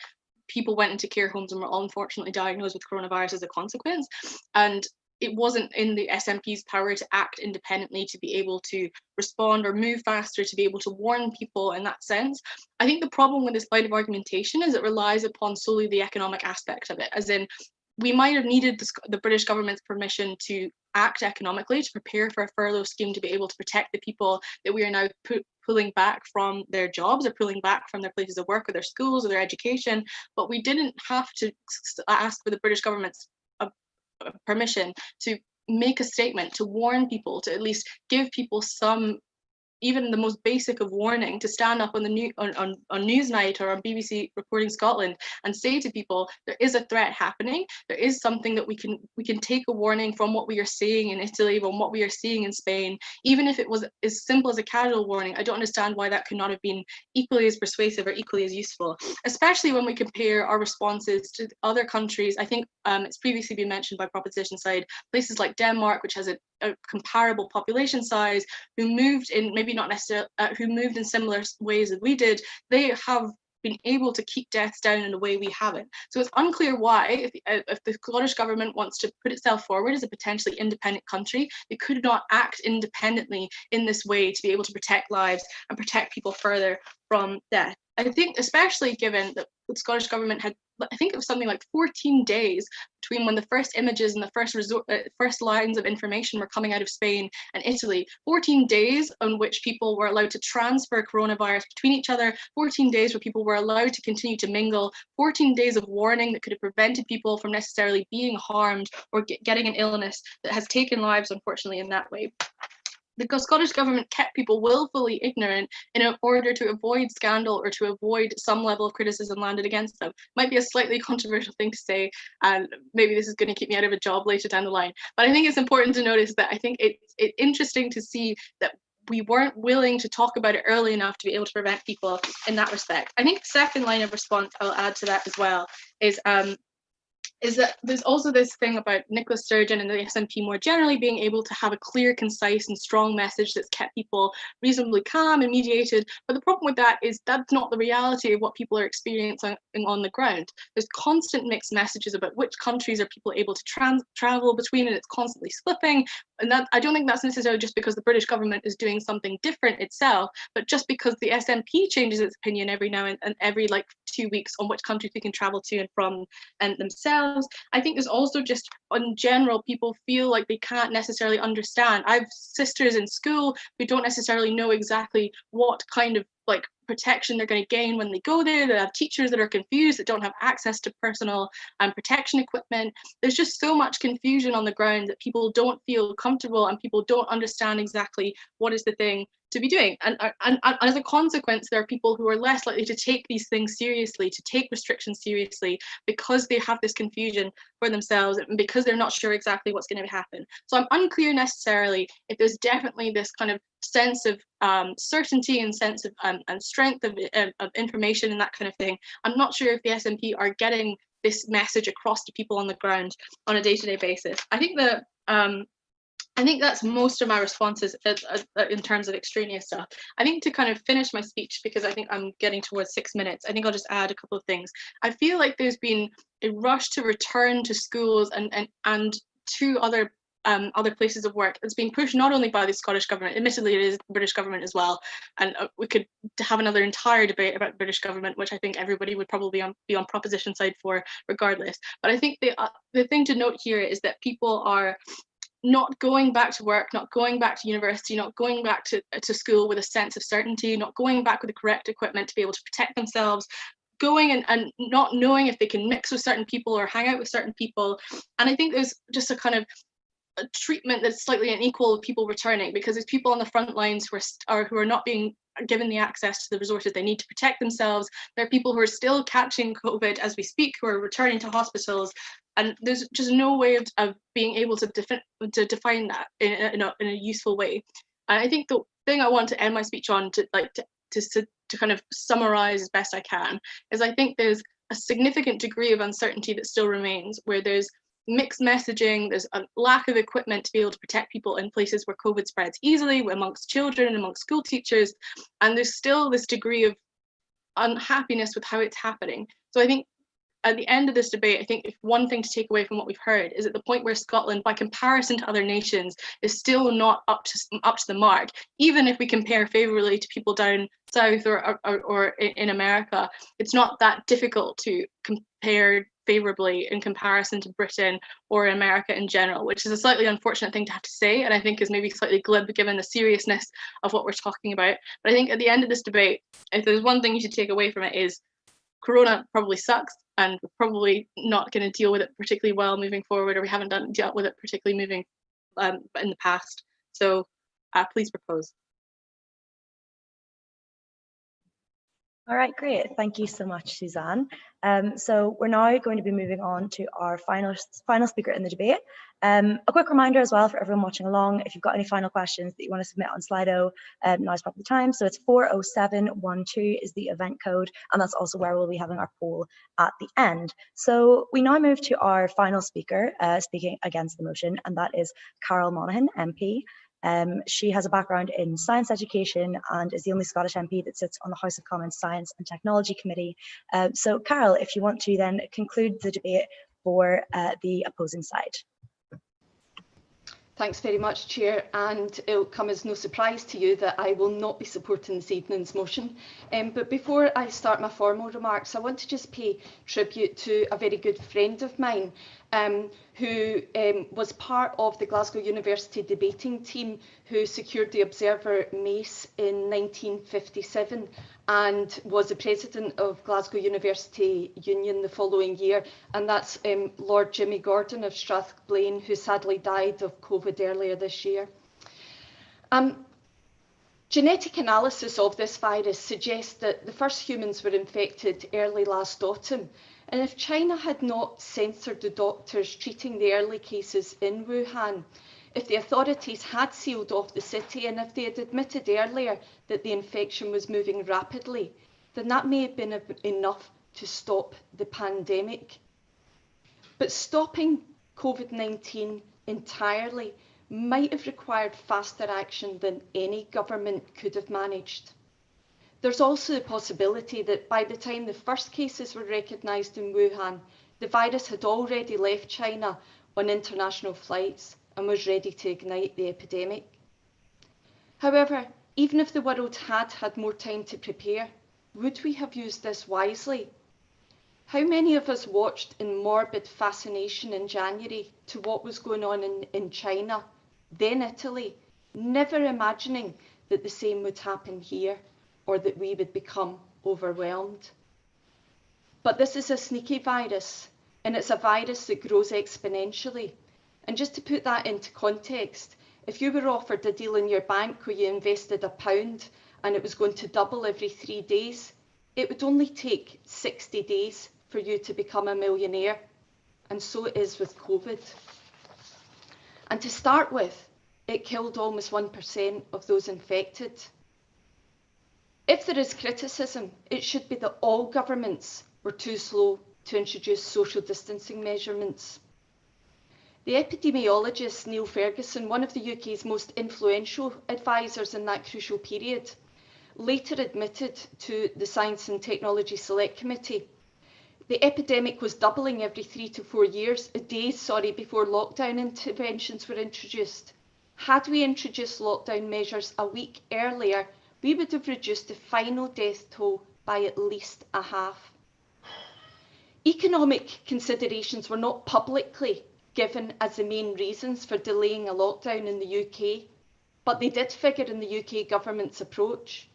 people went into care homes and were unfortunately diagnosed with coronavirus as a consequence, and it wasn't in the SNP's power to act independently, to be able to respond or move faster, to be able to warn people in that sense. I think the problem with this line of argumentation is it relies upon solely the economic aspect of it, as in we might have needed the British government's permission to act economically, to prepare for a furlough scheme, to be able to protect the people that we are now pulling back from their jobs or pulling back from their places of work or their schools or their education. But we didn't have to ask for the British government's permission to make a statement, to warn people, to at least give people some, even the most basic of warning, to stand up on the on Newsnight or on BBC Reporting Scotland and say to people, there is a threat happening. There is something that we can take a warning from what we are seeing in Italy, from what we are seeing in Spain. Even if it was as simple as a casual warning, I don't understand why that could not have been equally as persuasive or equally as useful, especially when we compare our responses to other countries. I think it's previously been mentioned by proposition side, places like Denmark, which has a comparable population size, who moved in maybe not necessarily who moved in similar ways as we did. They have been able to keep deaths down in the way we haven't. So it's unclear why, if the Scottish Government wants to put itself forward as a potentially independent country, they could not act independently in this way to be able to protect lives and protect people further from death. I think, especially given that the Scottish Government had, I think it was something like 14 days between when the first images and the first lines of information were coming out of Spain and Italy, 14 days on which people were allowed to transfer coronavirus between each other, 14 days where people were allowed to continue to mingle, 14 days of warning that could have prevented people from necessarily being harmed or getting an illness that has taken lives, unfortunately, in that way. The Scottish Government kept people willfully ignorant in order to avoid scandal or to avoid some level of criticism landed against them. Might be a slightly controversial thing to say, and maybe this is going to keep me out of a job later down the line. But I think it's important to notice that I think it's interesting to see that we weren't willing to talk about it early enough to be able to prevent people in that respect. I think the second line of response I'll add to that as well is that there's also this thing about Nicola Sturgeon and the SNP more generally being able to have a clear, concise and strong message that's kept people reasonably calm and mediated. But the problem with that is that's not the reality of what people are experiencing on the ground. There's constant mixed messages about which countries are people able to travel between, and it's constantly slipping. And that, I don't think that's necessarily just because the British government is doing something different itself, but just because the SNP changes its opinion every now and every like 2 weeks on which countries we can travel to and from and themselves. I think there's also just, in general, people feel like they can't necessarily understand. I have sisters in school who don't necessarily know exactly what kind of like protection they're going to gain when they go there. They have teachers that are confused, that don't have access to personal protection equipment. There's just so much confusion on the ground that people don't feel comfortable and people don't understand exactly what is the thing to be doing. And as a consequence, there are people who are less likely to take these things seriously, to take restrictions seriously, because they have this confusion for themselves and because they're not sure exactly what's going to happen. So I'm unclear necessarily if there's definitely this kind of sense of certainty and sense of and strength of information and that kind of thing. I'm not sure if the SNP are getting this message across to people on the ground on a day-to-day basis. I think that I think that's most of my responses in terms of extraneous stuff. I think to kind of finish my speech, because I think I'm getting towards 6 minutes, I think I'll just add a couple of things. I feel like there's been a rush to return to schools and to other places of work. It's being pushed not only by the Scottish government, admittedly it is the British government as well, and we could have another entire debate about the British government, which I think everybody would probably be on proposition side for regardless. But I think the thing to note here is that people are not going back to work, not going back to university, not going back to school with a sense of certainty, not going back with the correct equipment to be able to protect themselves, going and not knowing if they can mix with certain people or hang out with certain people. And I think there's just a kind of a treatment that's slightly unequal of people returning, because there's people on the front lines who are not being given the access to the resources they need to protect themselves. There are people who are still catching COVID as we speak, who are returning to hospitals, and there's just no way of being able to define that in a useful way. And I think the thing I want to end my speech on to kind of summarize as best I can is I think there's a significant degree of uncertainty that still remains, where there's mixed messaging, there's a lack of equipment to be able to protect people in places where COVID spreads easily, amongst children and amongst school teachers, and there's still this degree of unhappiness with how it's happening. So I think at the end of this debate, I think if one thing to take away from what we've heard is at the point where Scotland, by comparison to other nations, is still not up to the mark, even if we compare favourably to people down south or in America, it's not that difficult to compare favourably in comparison to Britain or America in general, which is a slightly unfortunate thing to have to say, and I think is maybe slightly glib given the seriousness of what we're talking about. But I think at the end of this debate, if there's one thing you should take away from it, is Corona probably sucks, and we're probably not going to deal with it particularly well moving forward, or we haven't dealt with it particularly moving in the past. So please propose. All right, great. Thank you so much, Suzanne. So we're now going to be moving on to our final speaker in the debate. A quick reminder as well for everyone watching along, if you've got any final questions that you want to submit on Slido, now is probably the time. So it's 40712 is the event code, and that's also where we'll be having our poll at the end. So we now move to our final speaker speaking against the motion, and that is Carol Monaghan MP. She has a background in science education and is the only Scottish MP that sits on the House of Commons Science and Technology Committee. So Carol, if you want to then conclude the debate for the opposing side. Thanks very much, Chair, and it'll come as no surprise to you that I will not be supporting this evening's motion. But before I start my formal remarks, I want to just pay tribute to a very good friend of mine who was part of the Glasgow University debating team who secured the Observer Mace in 1957 and was the president of Glasgow University Union the following year, and that's Lord Jimmy Gordon of Strathblane, who sadly died of COVID earlier this year. Genetic analysis of this virus suggests that the first humans were infected early last autumn, and if China had not censored the doctors treating the early cases in Wuhan, if the authorities had sealed off the city, and if they had admitted earlier that the infection was moving rapidly, then that may have been enough to stop the pandemic. But stopping COVID-19 entirely might have required faster action than any government could have managed. There's also the possibility that by the time the first cases were recognised in Wuhan, the virus had already left China on international flights and was ready to ignite the epidemic. However, even if the world had had more time to prepare, would we have used this wisely? How many of us watched in morbid fascination in January to what was going on in China, then Italy, never imagining that the same would happen here or that we would become overwhelmed? But this is a sneaky virus, and it's a virus that grows exponentially. And just to put that into context, if you were offered a deal in your bank where you invested £1 and it was going to double every 3 days, it would only take 60 days for you to become a millionaire. And so it is with COVID. And to start with, it killed almost 1% of those infected. If there is criticism, it should be that all governments were too slow to introduce social distancing measurements. The epidemiologist Neil Ferguson, one of the UK's most influential advisors in that crucial period, later admitted to the Science and Technology Select Committee the epidemic was doubling every 3 to 4 days before lockdown interventions were introduced. Had we introduced lockdown measures a week earlier, we would have reduced the final death toll by at least a half. Economic considerations were not publicly given as the main reasons for delaying a lockdown in the UK, but they did figure in the UK government's approach.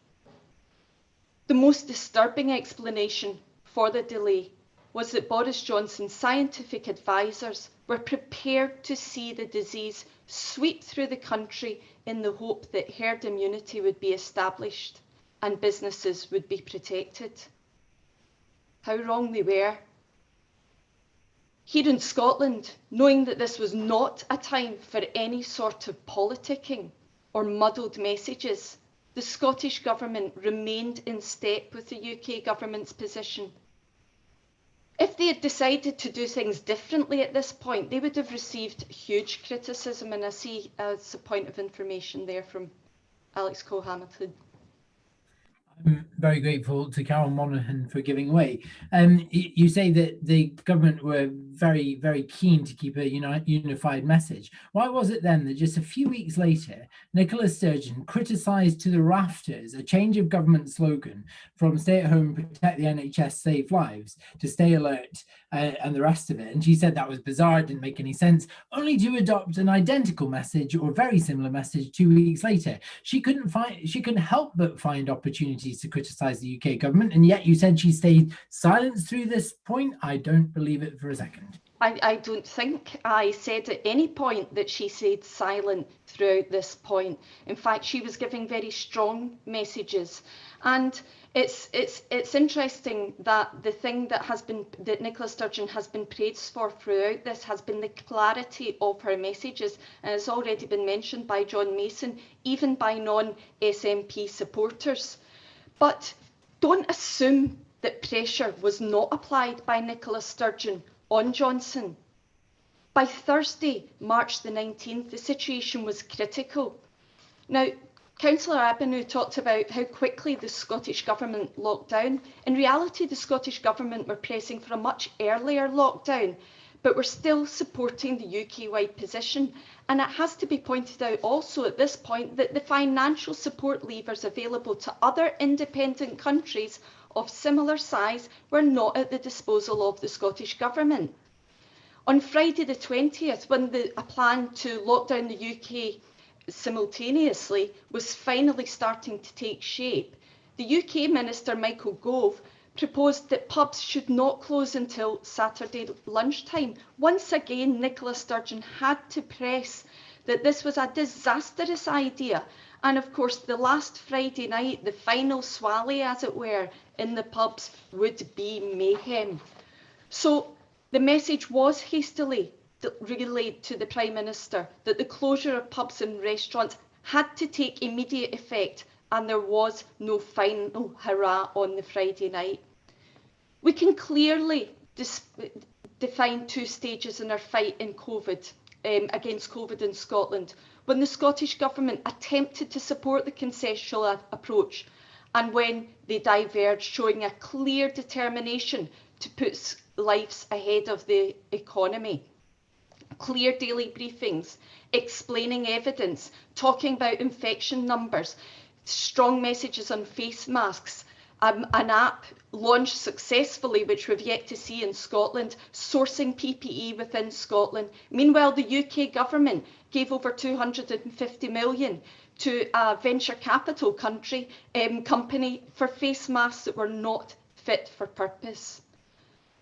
The most disturbing explanation for the delay was that Boris Johnson's scientific advisors were prepared to see the disease sweep through the country in the hope that herd immunity would be established and businesses would be protected. How wrong they were. Here in Scotland, knowing that this was not a time for any sort of politicking or muddled messages, the Scottish Government remained in step with the UK Government's position. If they had decided to do things differently at this point, they would have received huge criticism, and I see as a point of information there from Alex Cole-Hamilton. I'm very grateful to Carol Monaghan for giving way. You say that the government were very, very keen to keep a unified message. Why was it then that just a few weeks later, Nicola Sturgeon criticised to the rafters a change of government slogan from stay at home, protect the NHS, save lives, to stay alert and the rest of it? And she said that was bizarre, it didn't make any sense, only to adopt an identical message or very similar message 2 weeks later. She couldn't help but find opportunities to criticise the UK government, and yet you said she stayed silent through this point. I don't believe it for a second. I don't think I said at any point that she stayed silent throughout this point. In fact, she was giving very strong messages, and it's interesting that the thing that Nicola Sturgeon has been praised for throughout this has been the clarity of her messages, and it's already been mentioned by John Mason, even by non-SNP supporters. But don't assume that pressure was not applied by Nicola Sturgeon on Johnson. By Thursday, March the 19th, the situation was critical. Now, Councillor Aibinu talked about how quickly the Scottish Government locked down. In reality, the Scottish Government were pressing for a much earlier lockdown, but we're still supporting the UK-wide position. And it has to be pointed out also at this point that the financial support levers available to other independent countries of similar size were not at the disposal of the Scottish Government. On Friday the 20th, when a plan to lock down the UK simultaneously was finally starting to take shape, the UK Minister Michael Gove proposed that pubs should not close until Saturday lunchtime. Once again, Nicola Sturgeon had to press that this was a disastrous idea. And of course, the last Friday night, the final swally, as it were, in the pubs would be mayhem. So the message was hastily relayed to the Prime Minister that the closure of pubs and restaurants had to take immediate effect, and there was no final hurrah on the Friday night. We can clearly define two stages in our fight in COVID, against COVID in Scotland. When the Scottish Government attempted to support the consensual approach, and when they diverged, showing a clear determination to put lives ahead of the economy. Clear daily briefings, explaining evidence, talking about infection numbers, strong messages on face masks, an app launched successfully, which we've yet to see in Scotland, sourcing PPE within Scotland. Meanwhile, the UK Government gave over 250 million to a venture capital company for face masks that were not fit for purpose.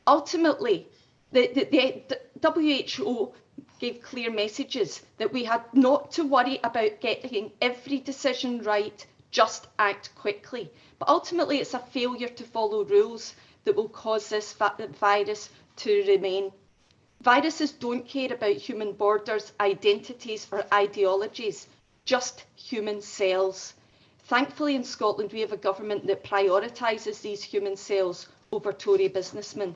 Ultimately, the WHO gave clear messages that we had not to worry about getting every decision right, just act quickly. But ultimately, it's a failure to follow rules that will cause this virus to remain. Viruses don't care about human borders, identities, or ideologies, just human cells. Thankfully, in Scotland, we have a government that prioritises these human cells over Tory businessmen.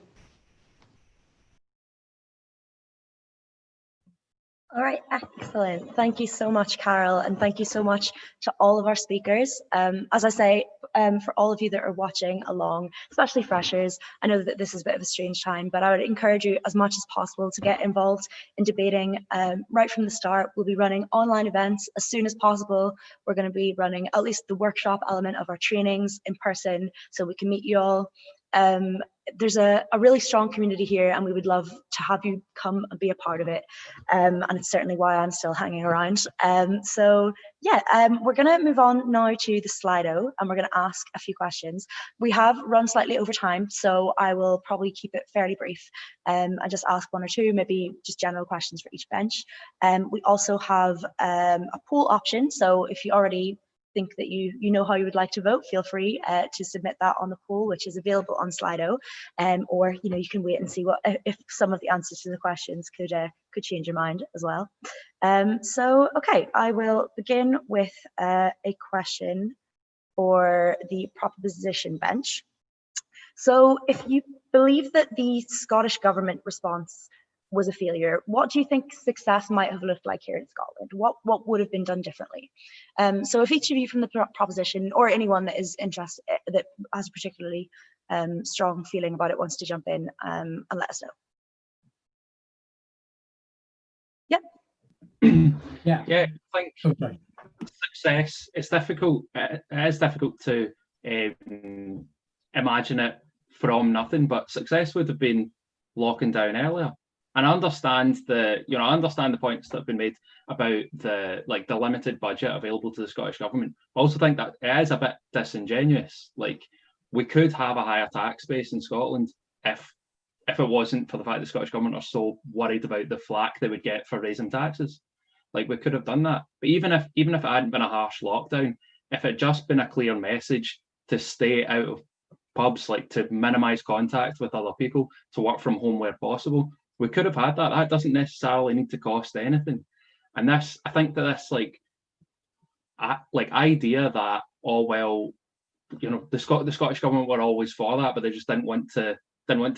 All right, excellent. Thank you so much, Carol, and thank you so much to all of our speakers. As I say, for all of you that are watching along, especially freshers, I know that this is a bit of a strange time, but I would encourage you as much as possible to get involved in debating right from the start. We'll be running online events as soon as possible. We're going to be running at least the workshop element of our trainings in person so we can meet you all. There's a really strong community here, and we would love to have you come and be a part of it, and it's certainly why I'm still hanging around. So yeah, we're going to move on now to the Slido, and we're going to ask a few questions. We have run slightly over time, so I will probably keep it fairly brief and just ask one or two, maybe just general questions for each bench. We also have a poll option, so if you already think that you know how you would like to vote, feel free to submit that on the poll, which is available on Slido, or you can wait and see what if some of the answers to the questions could change your mind as well. So okay, I will begin with a question for the proposition bench. So if you believe that the Scottish Government response was a failure, what do you think success might have looked like here in Scotland? What would have been done differently? So if each of you from the proposition, or anyone that is interested, that has a particularly strong feeling about it, wants to jump in and let us know. Yeah, I think success, it's difficult. It is difficult to imagine it from nothing, but success would have been locking down earlier. And I understand the points that have been made about the limited budget available to the Scottish Government. I also think that it is a bit disingenuous. Like, we could have a higher tax base in Scotland if it wasn't for the fact the Scottish Government are so worried about the flack they would get for raising taxes. Like, we could have done that. But even if it hadn't been a harsh lockdown, if it had just been a clear message to stay out of pubs, like to minimise contact with other people, to work from home where possible, we could have had that. That doesn't necessarily need to cost anything. And this, I think that this idea that, oh well, the Scottish Government were always for that, but they just didn't want to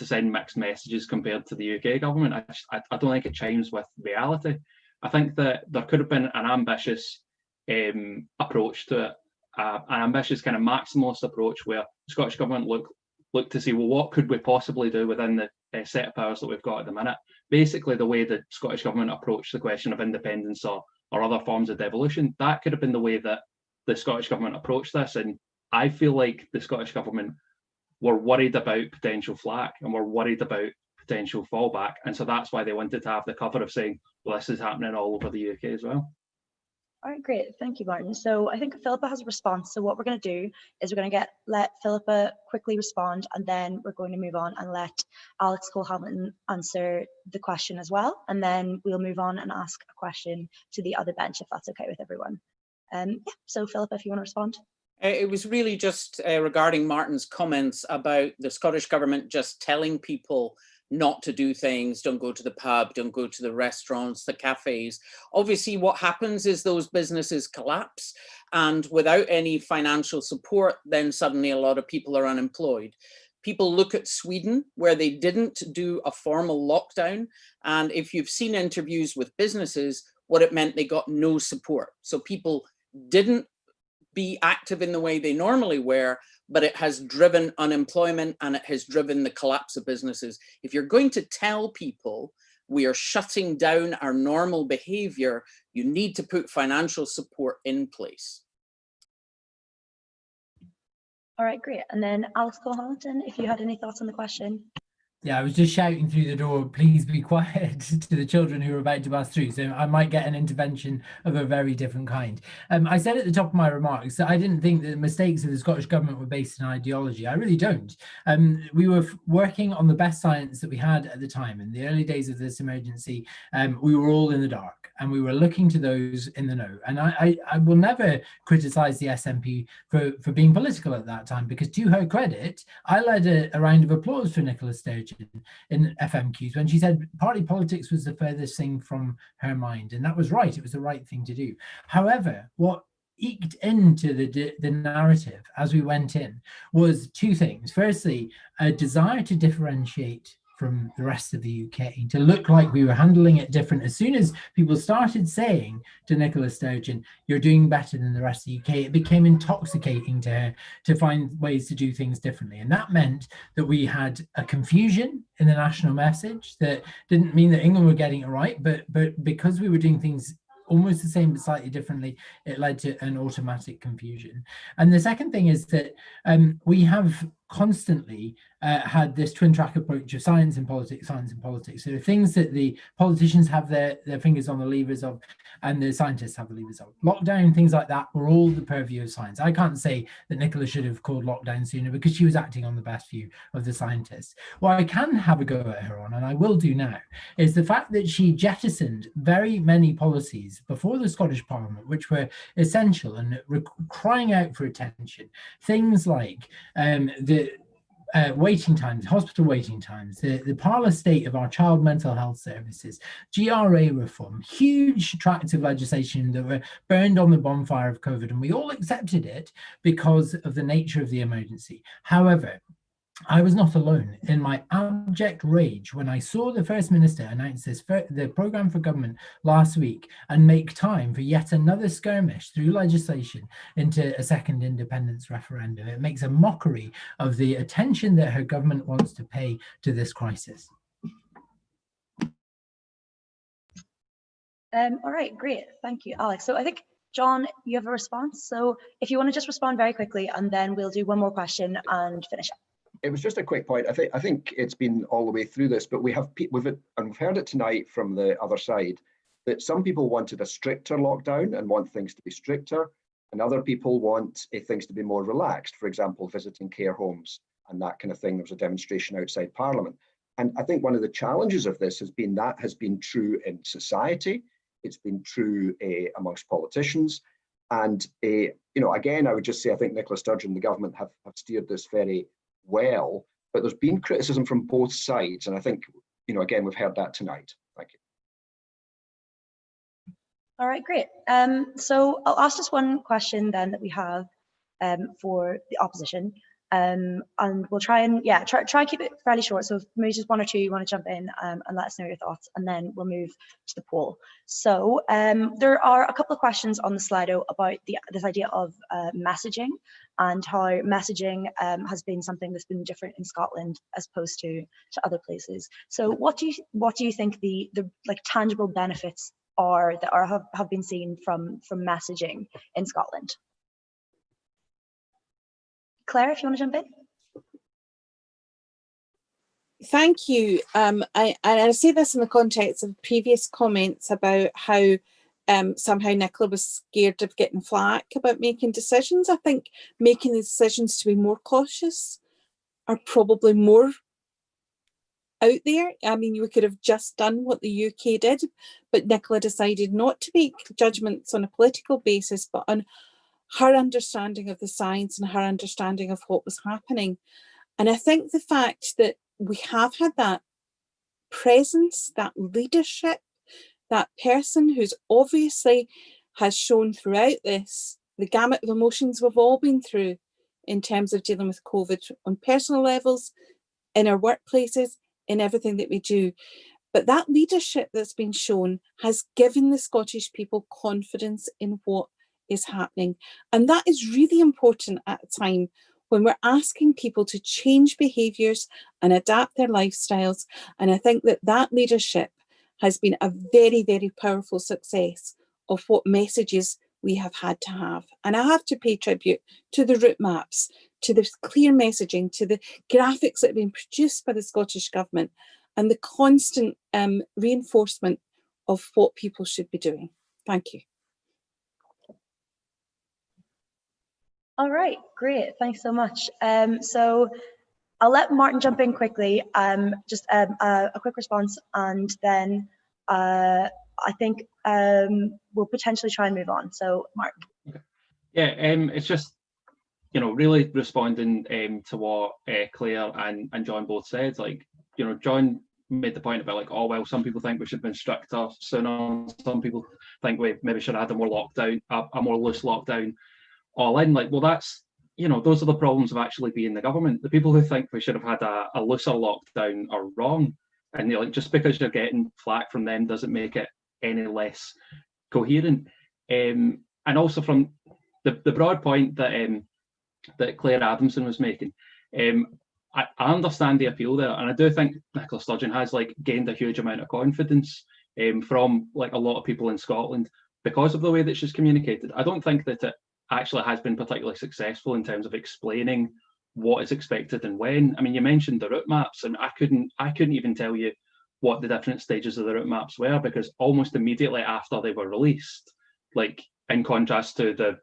send mixed messages compared to the UK Government. I don't think it chimes with reality. I think that there could have been an ambitious approach to it, an ambitious kind of maximalist approach where the Scottish Government look to see, well, what could we possibly do within the set of powers that we've got at the minute? Basically, the way the Scottish Government approached the question of independence or other forms of devolution, that could have been the way that the Scottish Government approached this. And I feel like the Scottish Government were worried about potential flack and were worried about potential fallback. And so that's why they wanted to have the cover of saying, well, this is happening all over the UK as well. All right, great. Thank you, Martin. So I think Phillippa has a response. So what we're going to do is we're going to let Phillippa quickly respond, and then we're going to move on and let Alex Cole-Hamilton answer the question as well. And then we'll move on and ask a question to the other bench, if that's okay with everyone. Yeah, so Phillippa, if you want to respond. It was really just regarding Martin's comments about the Scottish Government just telling people not to do things, don't go to the pub, don't go to the restaurants, the cafes. Obviously, what happens is those businesses collapse, and without any financial support, then suddenly a lot of people are unemployed. People look at Sweden, where they didn't do a formal lockdown, and if you've seen interviews with businesses, what it meant, they got no support. So people didn't be active in the way they normally were, but it has driven unemployment and it has driven the collapse of businesses. If you're going to tell people we are shutting down our normal behavior, you need to put financial support in place. All right, great. And then Alex Cole-Hamilton, if you had any thoughts on the question. Yeah, I was just shouting through the door, please be quiet, to the children who are about to pass through. So I might get an intervention of a very different kind. I said at the top of my remarks that I didn't think that the mistakes of the Scottish Government were based in ideology. I really don't. We were working on the best science that we had at the time. In the early days of this emergency, we were all in the dark and we were looking to those in the know. And I will never criticise the SNP for being political at that time, because to her credit, I led a round of applause for Nicola Sturgeon in FMQs when she said party politics was the furthest thing from her mind, and that was right. It was the right thing to do. However, what eked into the narrative as we went in was two things. Firstly, a desire to differentiate from the rest of the UK, to look like we were handling it different. As soon as people started saying to Nicola Sturgeon, you're doing better than the rest of the UK, it became intoxicating to her to find ways to do things differently. And that meant that we had a confusion in the national message that didn't mean that England were getting it right, but because we were doing things almost the same but slightly differently, it led to an automatic confusion. And the second thing is that we have constantly had this twin track approach of science and politics. So the things that the politicians have their fingers on the levers of and the scientists have the levers of. Lockdown, things like that were all the purview of science. I can't say that Nicola should have called lockdown sooner because she was acting on the best view of the scientists. What I can have a go at her on, and I will do now, is the fact that she jettisoned very many policies before the Scottish Parliament, which were essential and crying out for attention. Things like the waiting times, hospital waiting times, the parlour state of our child mental health services, GRA reform, huge tracts of legislation that were burned on the bonfire of COVID, and we all accepted it because of the nature of the emergency. However, I was not alone in my abject rage when I saw the First Minister announce the programme for government last week and make time for yet another skirmish through legislation into a second independence referendum. It makes a mockery of the attention that her government wants to pay to this crisis. All right, great. Thank you, Alex. So I think, John, you have a response. So if you want to just respond very quickly, and then we'll do one more question and finish up. It was just a quick point. I think it's been all the way through this, but we've heard it tonight from the other side that some people wanted a stricter lockdown and want things to be stricter, and other people want things to be more relaxed. For example, visiting care homes and that kind of thing. There was a demonstration outside Parliament, and I think one of the challenges of this has been that has been true in society. It's been true amongst politicians, and again, I would just say I think Nicola Sturgeon and the government have steered this very well, but there's been criticism from both sides, and I think again we've heard that tonight. Thank you. All right, great. So I'll ask just one question then that we have for the opposition, And we'll try and try keep it fairly short. So if maybe just one or two you want to jump in and let us know your thoughts, and then we'll move to the poll. So there are a couple of questions on the Slido about this idea of messaging and how messaging has been something that's been different in Scotland as opposed to other places. So what do you think the like tangible benefits are that have been seen from messaging in Scotland? Claire, if you want to jump in. Thank you. I say this in the context of previous comments about how somehow Nicola was scared of getting flack about making decisions. I think making the decisions to be more cautious are probably more out there. I mean, we could have just done what the UK did, but Nicola decided not to make judgments on a political basis, but on her understanding of the science and her understanding of what was happening. And I think the fact that we have had that presence, that leadership, that person who's obviously has shown throughout this, the gamut of emotions we've all been through in terms of dealing with COVID on personal levels, in our workplaces, in everything that we do. But that leadership that's been shown has given the Scottish people confidence in what is happening. And that is really important at a time when we're asking people to change behaviours and adapt their lifestyles. And I think that leadership has been a very, very powerful success of what messages we have had to have. And I have to pay tribute to the route maps, to the clear messaging, to the graphics that have been produced by the Scottish Government, and the constant reinforcement of what people should be doing. Thank you. All right, great, thanks so much. So I'll let Martin jump in quickly, just a quick response, and then I think we'll potentially try and move on. So Martin. Okay. Yeah, it's just, really responding to what Claire and John both said. Like, John made the point about like, oh, well, some people think we should have been stricter sooner. Some people think we maybe should have had a more lockdown, a more loose lockdown all in. Like, well, that's, those are the problems of actually being the government. The people who think we should have had a looser lockdown are wrong. And like, just because you're getting flack from them doesn't make it any less coherent. And also from the broad point that that Clare Adamson was making, I understand the appeal there, and I do think Nicola Sturgeon has like gained a huge amount of confidence from like a lot of people in Scotland because of the way that she's communicated. I don't think that it actually has been particularly successful in terms of explaining what is expected and when. I mean, you mentioned the route maps, and I couldn't even tell you what the different stages of the route maps were, because almost immediately after they were released, like in contrast to the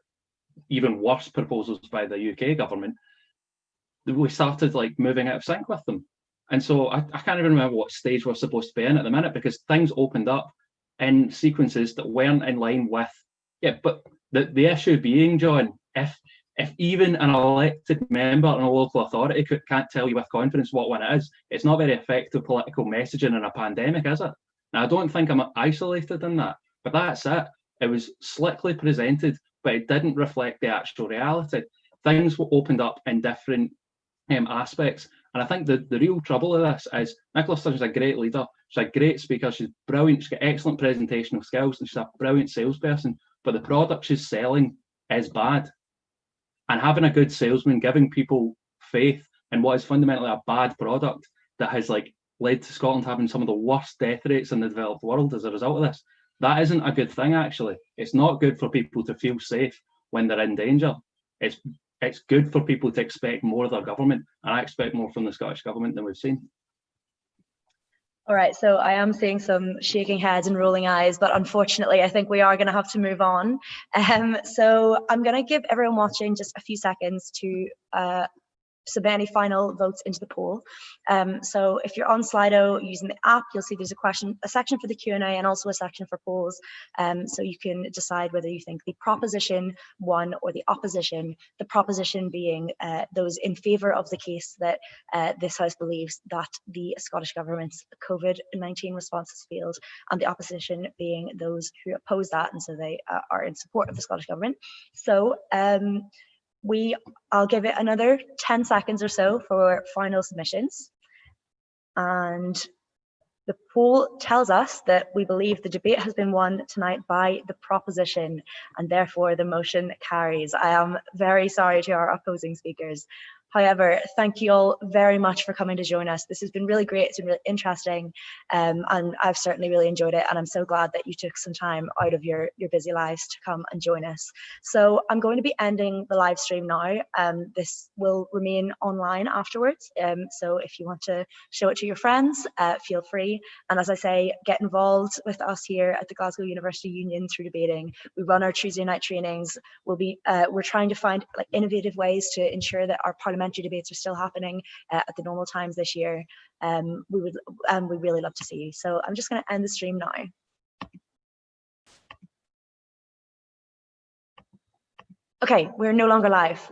even worse proposals by the UK government, we started like moving out of sync with them. And so I can't even remember what stage we're supposed to be in at the minute, because things opened up in sequences that weren't in line with, but the issue being, John, if even an elected member in a local authority can't tell you with confidence what one it is, it's not very effective political messaging in a pandemic, is it? Now, I don't think I'm isolated in that, but that's it. It was slickly presented, but it didn't reflect the actual reality. Things were opened up in different aspects. And I think the real trouble of this is Nicola Sturgeon's a great leader. She's a great speaker. She's brilliant. She's got excellent presentational skills, and she's a brilliant salesperson. But the product she's selling is bad. And having a good salesman, giving people faith in what is fundamentally a bad product that has like led to Scotland having some of the worst death rates in the developed world as a result of this, that isn't a good thing, actually. It's not good for people to feel safe when they're in danger. It's good for people to expect more of their government, and I expect more from the Scottish Government than we've seen. All right, so I am seeing some shaking heads and rolling eyes, but unfortunately, I think we are going to have to move on. So I'm going to give everyone watching just a few seconds to submit any final votes into the poll. So if you're on Slido using the app, you'll see there's a section for the Q&A and also a section for polls. So you can decide whether you think the proposition won or the opposition, the proposition being those in favour of the case that this House believes that the Scottish Government's COVID-19 response has failed, and the opposition being those who oppose that, and so they are in support of the Scottish Government. So I'll give it another 10 seconds or so for final submissions. And the poll tells us that we believe the debate has been won tonight by the proposition, and therefore the motion carries. I am very sorry to our opposing speakers. However, thank you all very much for coming to join us. This has been really great. It's been really interesting, and I've certainly really enjoyed it. And I'm so glad that you took some time out of your busy lives to come and join us. So I'm going to be ending the live stream now. This will remain online afterwards. So if you want to show it to your friends, feel free. And as I say, get involved with us here at the Glasgow University Union through debating. We run our Tuesday night trainings. We're trying to find like innovative ways to ensure that our parliamentary debates are still happening at the normal times this year. We'd really love to see you. So I'm just going to end the stream now. Okay, we're no longer live.